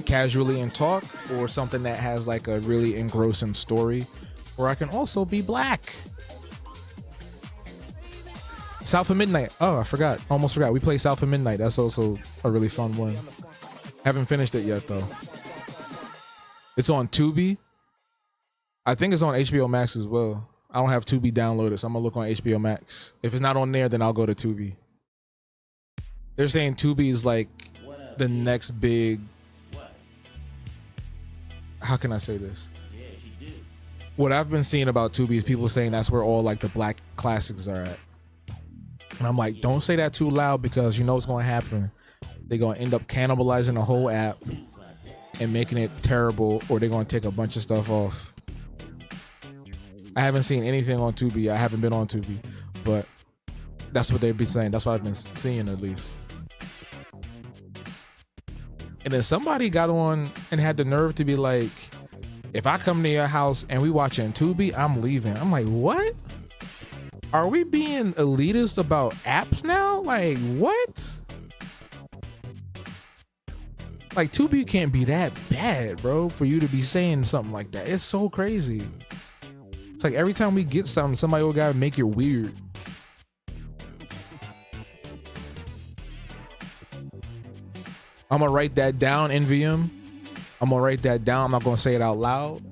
casually and talk, or something that has like a really engrossing story, or I can also be black. South of Midnight. Oh, I forgot. Almost forgot. We play South of Midnight. That's also a really fun one. Haven't finished it yet though. It's on Tubi. I think it's on HBO Max as well. I don't have Tubi downloaded, so I'm gonna look on HBO Max. If it's not on there, then I'll go to Tubi. They're saying Tubi is like the next big... How can I say this? What I've been seeing about Tubi is people saying that's where all like the black classics are at. And I'm like, don't say that too loud because you know what's going to happen. They're going to end up cannibalizing the whole app and making it terrible, or they're going to take a bunch of stuff off. I haven't seen anything on Tubi. I haven't been on Tubi, but that's what they've been saying. That's what I've been seeing at least. And then somebody got on and had the nerve to be like, if I come to your house and we watching Tubi, I'm leaving. I'm like, what? Are we being elitist about apps now? Like, what? Like, Tubi can't be that bad, bro, for you to be saying something like that. It's so crazy. It's like every time we get something, somebody will gotta make it weird. I'm gonna write that down, NVM. I'm gonna write that down. I'm not gonna say it out loud.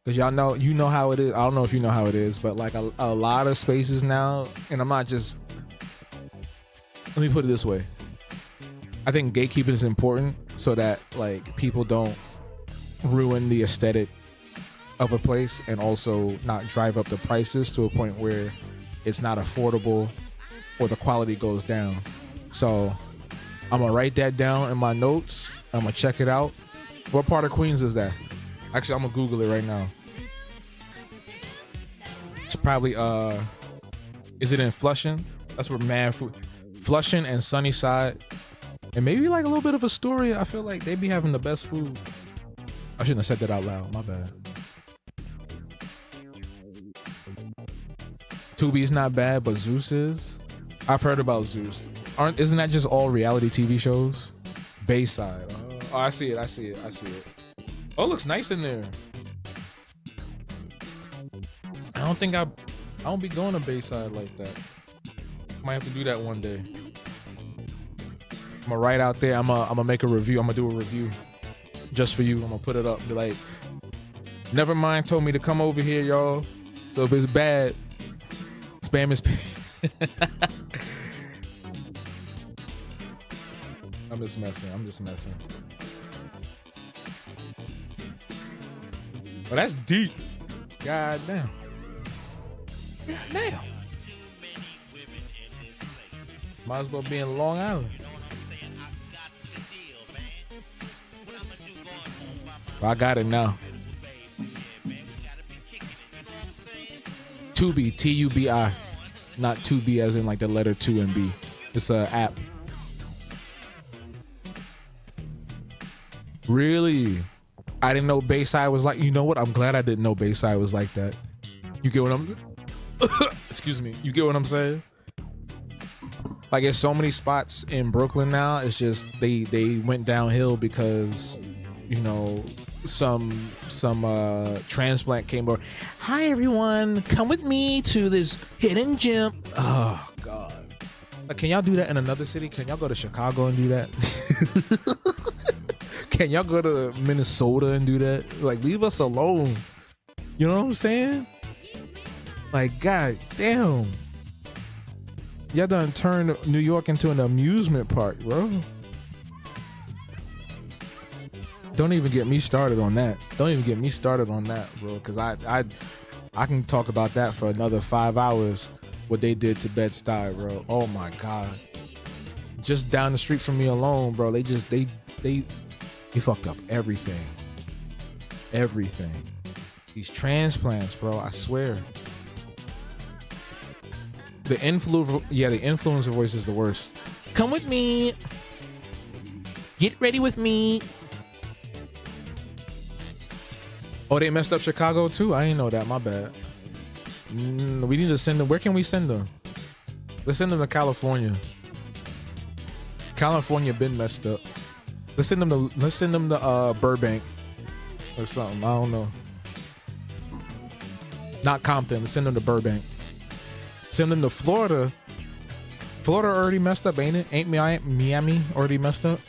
Because y'all know, you know how it is. I don't know if you know how it is, but like a lot of spaces now, and I'm not just... Let me put it this way. I think gatekeeping is important so that like people don't ruin the aesthetic of a place and also not drive up the prices to a point where it's not affordable or the quality goes down. So I'm gonna write that down in my notes. I'm gonna check it out. What part of Queens is that? Actually, I'm gonna Google it right now. It's probably is it in Flushing? That's where mad food. Flushing and Sunnyside, and maybe like a little bit of Astoria. I feel like they be having the best food. I shouldn't have said that out loud. My bad. Tubi's not bad, but Zeus is. I've heard about Zeus. Isn't that just all reality TV shows? Bayside. Oh, I see it. I see it. Oh, it looks nice in there. I don't be going to Bayside like that. Might have to do that one day. I'm gonna write out there. I'm gonna make a review. I'm gonna do a review just for you. I'm gonna put it up. Be like, never mind. Told me to come over here, y'all. So if it's bad, spam is. I'm just messing. Oh, that's deep. God damn. God damn. Might as well be in Long Island. Well, I got it now. Tubi, Tubi, not 2B as in like the letter 2 and B. It's a app. Really? I didn't know Bayside was like. You know what? I'm glad I didn't know Bayside was like that. You get what I'm? Excuse me. You get what I'm saying? Like, there's so many spots in Brooklyn now. It's just they went downhill because, you know, some transplant came over. Hi everyone, come with me to this hidden gem. Oh God. Like, can y'all do that in another city? Can y'all go to Chicago and do that? Can y'all go to Minnesota and do that? Like, leave us alone. You know what I'm saying? Like, God damn. Y'all done turned New York into an amusement park, bro. Don't even get me started on that. Don't even get me started on that, bro. Because I can talk about that for another 5 hours. What they did to Bed-Stuy, bro. Oh my God. Just down the street from me alone, bro. They fucked up everything. Everything. These transplants, bro. I swear. The influencer voice is the worst. Come with me. Get ready with me. Oh, they messed up Chicago too? I didn't know that. My bad. We need to send them. Where can we send them? Let's send them to California. California been messed up. Let's send them to Burbank or something. I don't know. Not Compton. Let's send them to Burbank. Send them to Florida. Florida already messed up, ain't it? Ain't Miami already messed up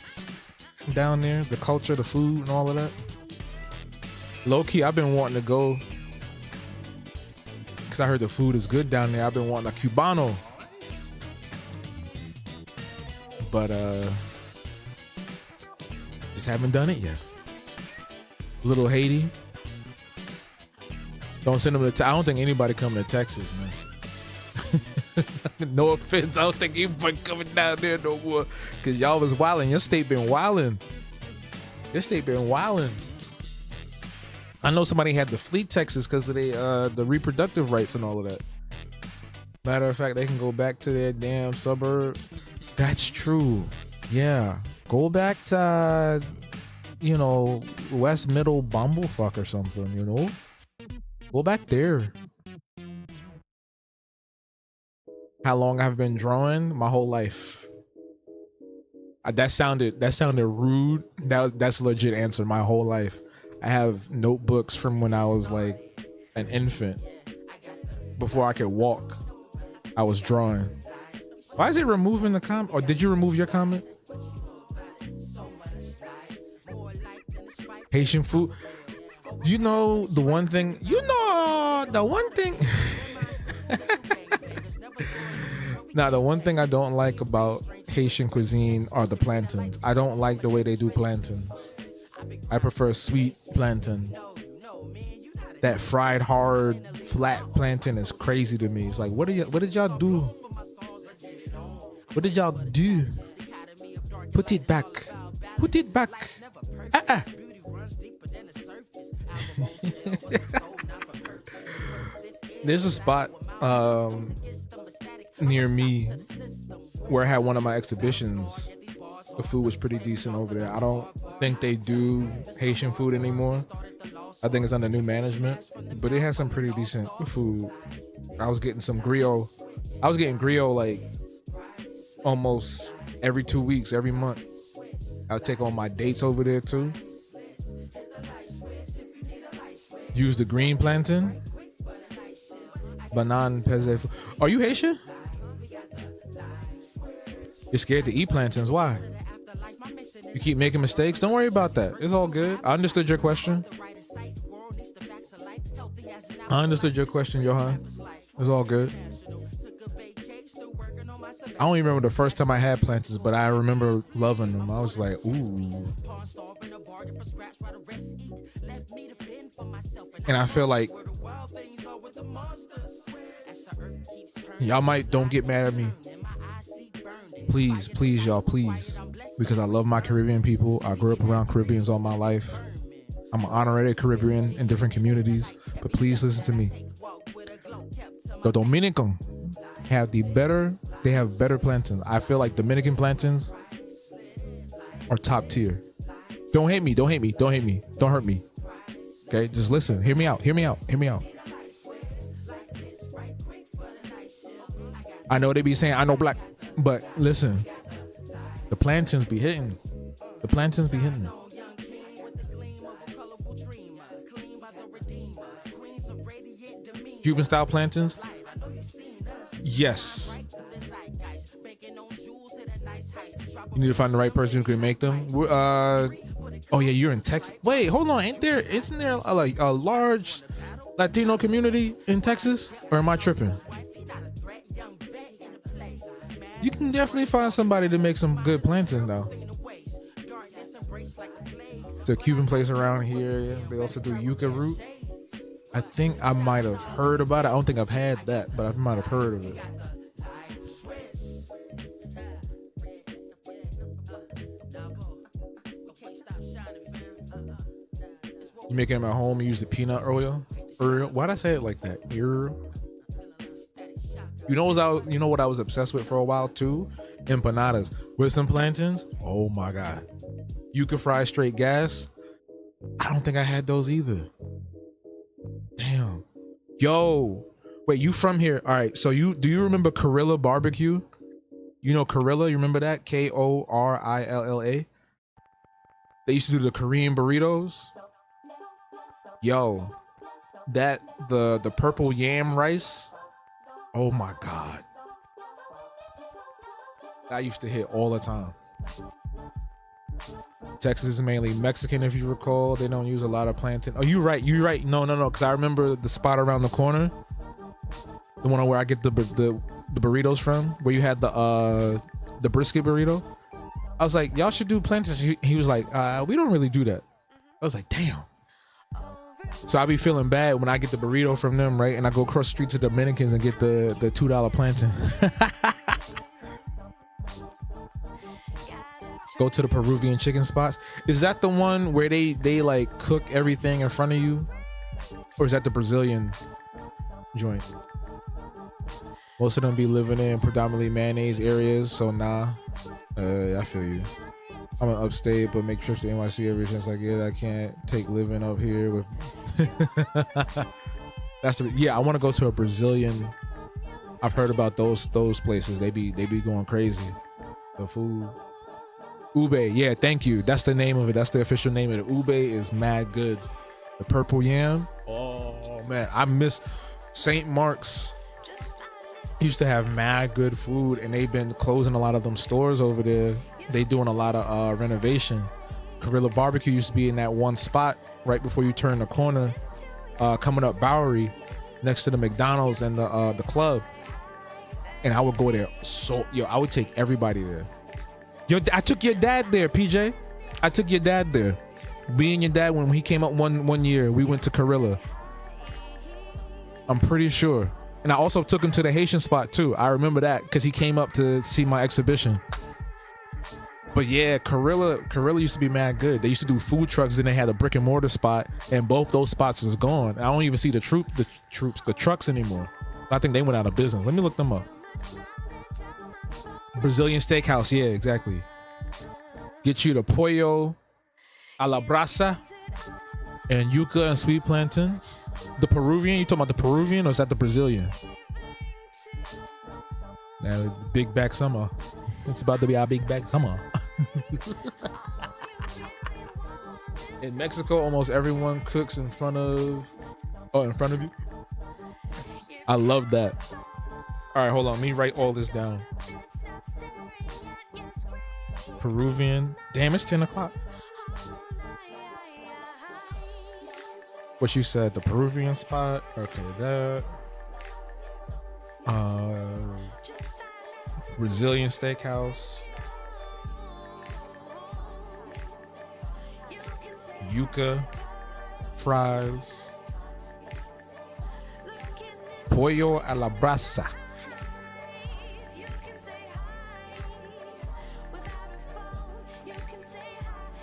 down there? The culture, the food, and all of that. Low key, I've been wanting to go because I heard the food is good down there. I've been wanting a Cubano, but just haven't done it yet. Little Haiti. Don't send them to. I don't think anybody coming to Texas, man. No offense, I don't think anybody coming down there no more because y'all was wilding. Your state been wilding. Your state been wilding. I know somebody had to flee Texas because of the reproductive rights and all of that. Matter of fact, they can go back to their damn suburb. That's true. Yeah. Go back to, West Middle Bumblefuck or something, Go back there. How long I've been drawing? My whole life. That sounded rude. That's a legit answer. My whole life. I have notebooks from when I was like an infant. Before I could walk, I was drawing. Why is it removing the comment? Or did you remove your comment? Haitian food. The one thing. Now, the one thing I don't like about Haitian cuisine are the plantains. I don't like the way they do plantains. I prefer sweet plantain. That fried hard flat plantain is crazy to me. It's like, what did y'all do? What did y'all do? Put it back. Put it back. There's a spot near me where I had one of my exhibitions. The food was pretty decent over there. I don't think they do Haitian food anymore. I think it's under new management, but it has some pretty decent food. I was getting some griot. I was getting griot like almost every 2 weeks, every month. I would take all my dates over there too. Use the green plantain. Banan peze. Are you Haitian? You're scared to eat plantains. Why? You keep making mistakes? Don't worry about that. It's all good. I understood your question. Johan. It's all good. I don't even remember the first time I had plantains, but I remember loving them. I was like, ooh. And I feel like y'all don't get mad at me. Please, y'all, please. Because I love my Caribbean people. I grew up around Caribbeans all my life. I'm an honorary Caribbean in different communities. But please listen to me. The Dominican have better plantains. I feel like Dominican plantains are top tier. Don't hate me. Don't hurt me. Okay, just listen. Hear me out. I know they be saying I know black, but listen, the plantains be hitting. Cuban style plantains? Yes. You need to find the right person who can make them. Oh yeah, you're in Texas. Wait, hold on. Isn't there like a large Latino community in Texas? Or am I tripping? You can definitely find somebody to make some good plantains though. It's a Cuban place around here. They also do yuca root. I think I might have heard about it. I don't think I've had that, but I might have heard of it. You making them at home? You use the peanut oil? Why'd I say it like that? You know what I was obsessed with for a while too? Empanadas with some plantains. Oh my god! You can fry straight gas. I don't think I had those either. Damn. Yo, wait, you from here? All right. So do you remember Korilla Barbecue? You know Korilla? You remember that? Korilla? They used to do the Korean burritos. Yo, the purple yam rice. Oh my god. I used to hit all the time. Texas is mainly Mexican, if you recall. They don't use a lot of plantain. Oh, you're right. No, because I remember the spot around the corner, the one where I get the burritos from, where you had the brisket burrito. I was like, y'all should do plantains. He was like, we don't really do that. I was like, damn. So I be feeling bad when I get the burrito from them, right? And I go across the street to the Dominicans and get the $2 plantain. Go to the Peruvian chicken spots. Is that the one where they like cook everything in front of you? Or is that the Brazilian joint? Most of them be living in predominantly mayonnaise areas, so nah. I feel you. I'm an upstate, but make trips to NYC every chance I get. I can't take living up here with. I want to go to a Brazilian. I've heard about those places. They be going crazy. The food. Ube, yeah, thank you. That's the name of it. That's the official name of it. Ube is mad good. The purple yam. Oh man, I miss St. Mark's. Used to have mad good food, and they've been closing a lot of them stores over there. They doing a lot of renovation. Korilla Barbecue used to be in that one spot right before you turn the corner, coming up Bowery, next to the McDonald's and the club. And I would go there. I would take everybody there. I took your dad there, PJ. I took your dad there. Me and your dad, when he came up one year, we went to Korilla. I'm pretty sure. And I also took him to the Haitian spot too. I remember that because he came up to see my exhibition. But yeah, Korilla used to be mad good. They used to do food trucks, and they had a brick and mortar spot, and both those spots is gone. I don't even see the trucks anymore. I think they went out of business. Let me look them up. Brazilian Steakhouse, yeah, exactly. Get you the pollo a la brasa and yuca and sweet plantains. The Peruvian, you talking about the Peruvian or is that the Brazilian? Now, big back summer. It's about to be our big back summer. In Mexico, almost everyone cooks in front of you. I love that. All right, hold on. Let me write all this down. Peruvian. Damn, it's 10 o'clock. What you said, the Peruvian spot. Okay, that. Brazilian Steakhouse. Yuca. fries. Pollo a la brasa.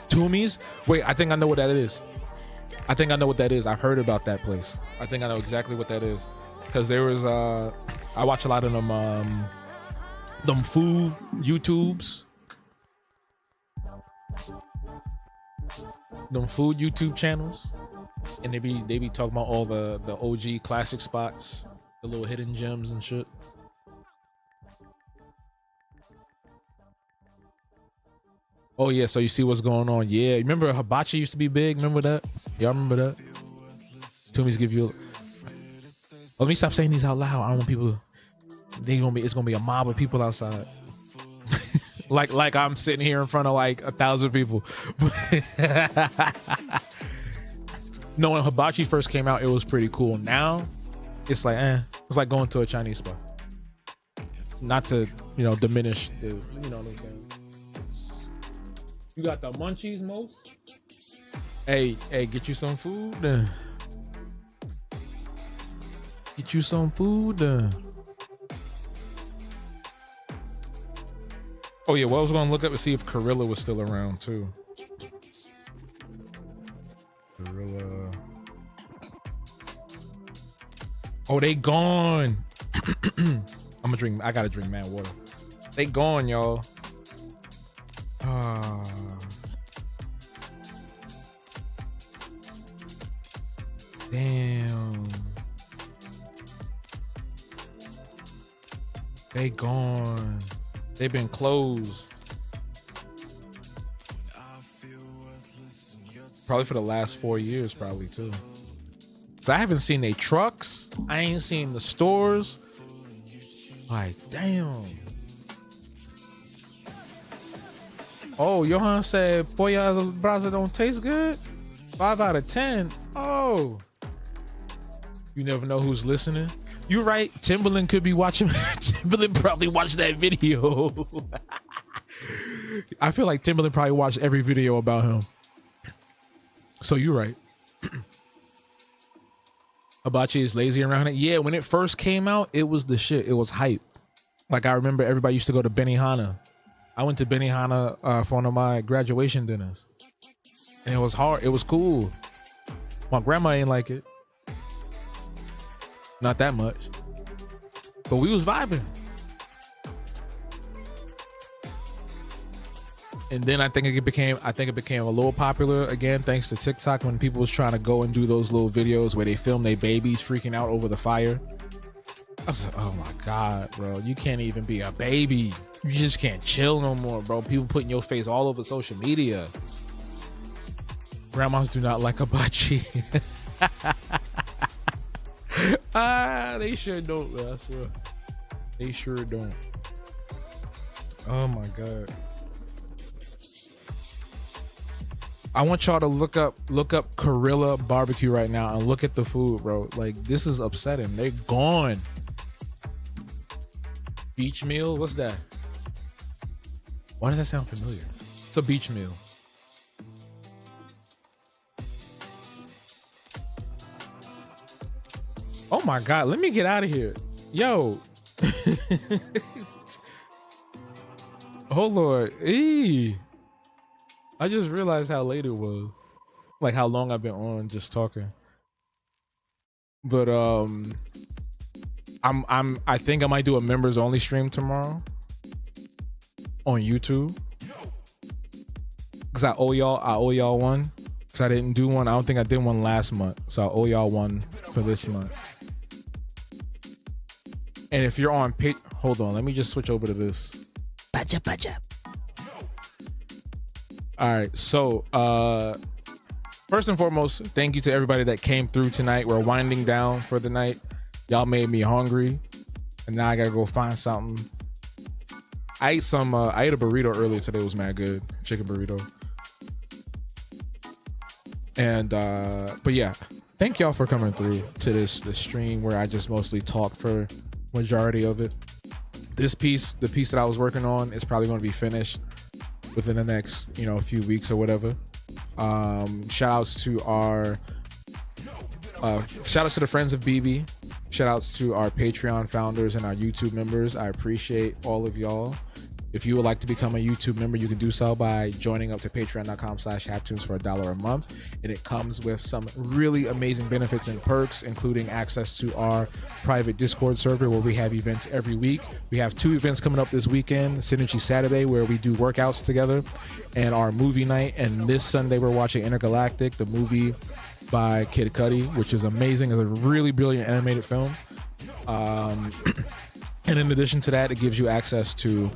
Toomey's? Wait, I think I know what that is. I think I know what that is. I heard about that place. I think I know exactly what that is. Cause there was I watch a lot of them food YouTubes. Them food YouTube channels. And they be talking about all the OG classic spots, the little hidden gems and shit. Oh yeah, so you see what's going on. Yeah, remember hibachi used to be big? Remember that? Y'all remember that? Toomey's give you let me stop saying these out loud. I don't want people it's gonna be a mob of people outside. like I'm sitting here in front of like 1,000 people. No, when hibachi first came out, it was pretty cool. Now it's like it's like going to a Chinese spot. Not to, diminish the, you know what I'm saying. You got the munchies, most. Hey, get you some food. Get you some food. Oh yeah, well, I was gonna look up to see if Gorilla was still around too. Gorilla. Oh, they gone. I gotta drink mad water. They gone, y'all. Damn. They gone. They've been closed. Probably for the last 4 years, probably too. So I haven't seen their trucks. I ain't seen the stores. Like, damn. Oh, Johan said Pollo a la brasa don't taste good? 5 out of 10. Oh. You never know who's listening. You're right. Timberland could be watching. Timberland probably watched that video. I feel like Timberland probably watched every video about him. So you're right. Hibachi is lazy around it. Yeah, when it first came out, it was the shit. It was hype. Like I remember everybody used to go to Benihana. I went to Benihana for one of my graduation dinners. And it was hard. It was cool. My grandma ain't like it. Not that much. But we was vibing. And then I think it became a little popular again thanks to TikTok when people was trying to go and do those little videos where they film their babies freaking out over the fire. I was like, oh my God, bro. You can't even be a baby. You just can't chill no more, bro. People putting your face all over social media. Grandmas do not like hibachi. They sure don't, man. I swear. They sure don't. Oh my God. I want y'all to look up Gorilla Barbecue right now and look at the food, bro. Like, this is upsetting. They're gone. Beach meal? What's that? Why does that sound familiar? It's a beach meal. Oh my God, let me get out of here. Yo. Oh Lord. I just realized how late it was. Like how long I've been on just talking. But I think I might do a members only stream tomorrow on YouTube. Cause I owe y'all one. Cause I didn't do one. I don't think I did one last month. So I owe y'all one for this month. And if you're on hold on, let me just switch over to this. Baja. All right, so first and foremost, thank you to everybody that came through tonight. We're winding down for the night. Y'all made me hungry, and now I gotta go find something. I ate a burrito earlier today. It was mad good, chicken burrito. And but yeah, thank y'all for coming through to this stream where I just mostly talk for majority of it. The piece that I was working on is probably going to be finished within the next few weeks or whatever. Shout outs to our Shout outs to the friends of BB. Shout outs to our Patreon founders and our YouTube members. I appreciate all of y'all. If you would like to become a YouTube member, you can do so by joining up to patreon.com/Haptunes for $1 a month. And it comes with some really amazing benefits and perks, including access to our private Discord server where we have events every week. We have 2 events coming up this weekend, Synergy Saturday, where we do workouts together, and our movie night. And this Sunday, we're watching Intergalactic, the movie by Kid Cudi, which is amazing. It's a really brilliant animated film. And in addition to that, it gives you access to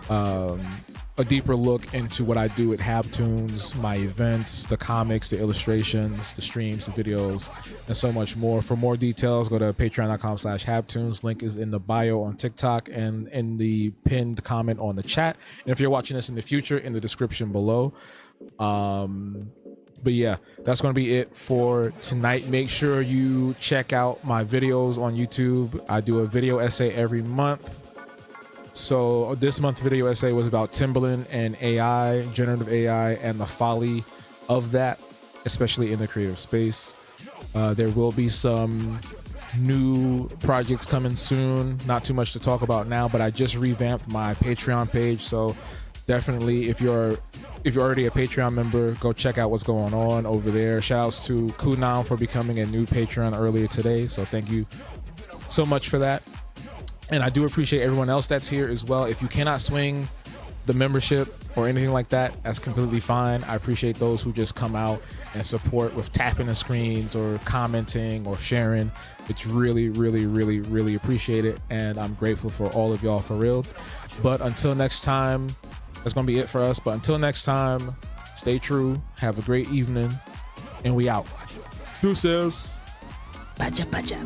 a deeper look into what I do at Haptunes, my events, the comics, the illustrations, the streams, the videos, and so much more. For more details, go to patreon.com/Haptunes. Link is in the bio on TikTok and in the pinned comment on the chat. And if you're watching this in the future, in the description below. But yeah, that's going to be it for tonight. Make sure you check out my videos on YouTube. I do a video essay every month. So this month's video essay was about Timbaland and AI, generative AI, and the folly of that, especially in the creative space. There will be some new projects coming soon. Not too much to talk about now, but I just revamped my Patreon page. So definitely, if you're already a Patreon member, go check out what's going on over there. Shout outs to Kunal for becoming a new Patreon earlier today. So thank you so much for that. And I do appreciate everyone else that's here as well. If you cannot swing the membership or anything like that, that's completely fine. I appreciate those who just come out and support with tapping the screens or commenting or sharing. It's really, really, really, really appreciated. And I'm grateful for all of y'all for real. But until next time, that's going to be it for us. But until next time, stay true. Have a great evening. And we out. Deuces. Baja, baja.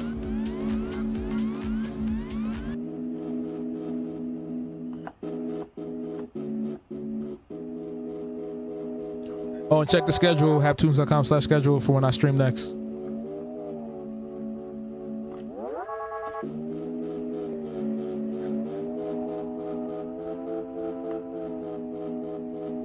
Oh, and check the schedule, haptunes.com/schedule for when I stream next.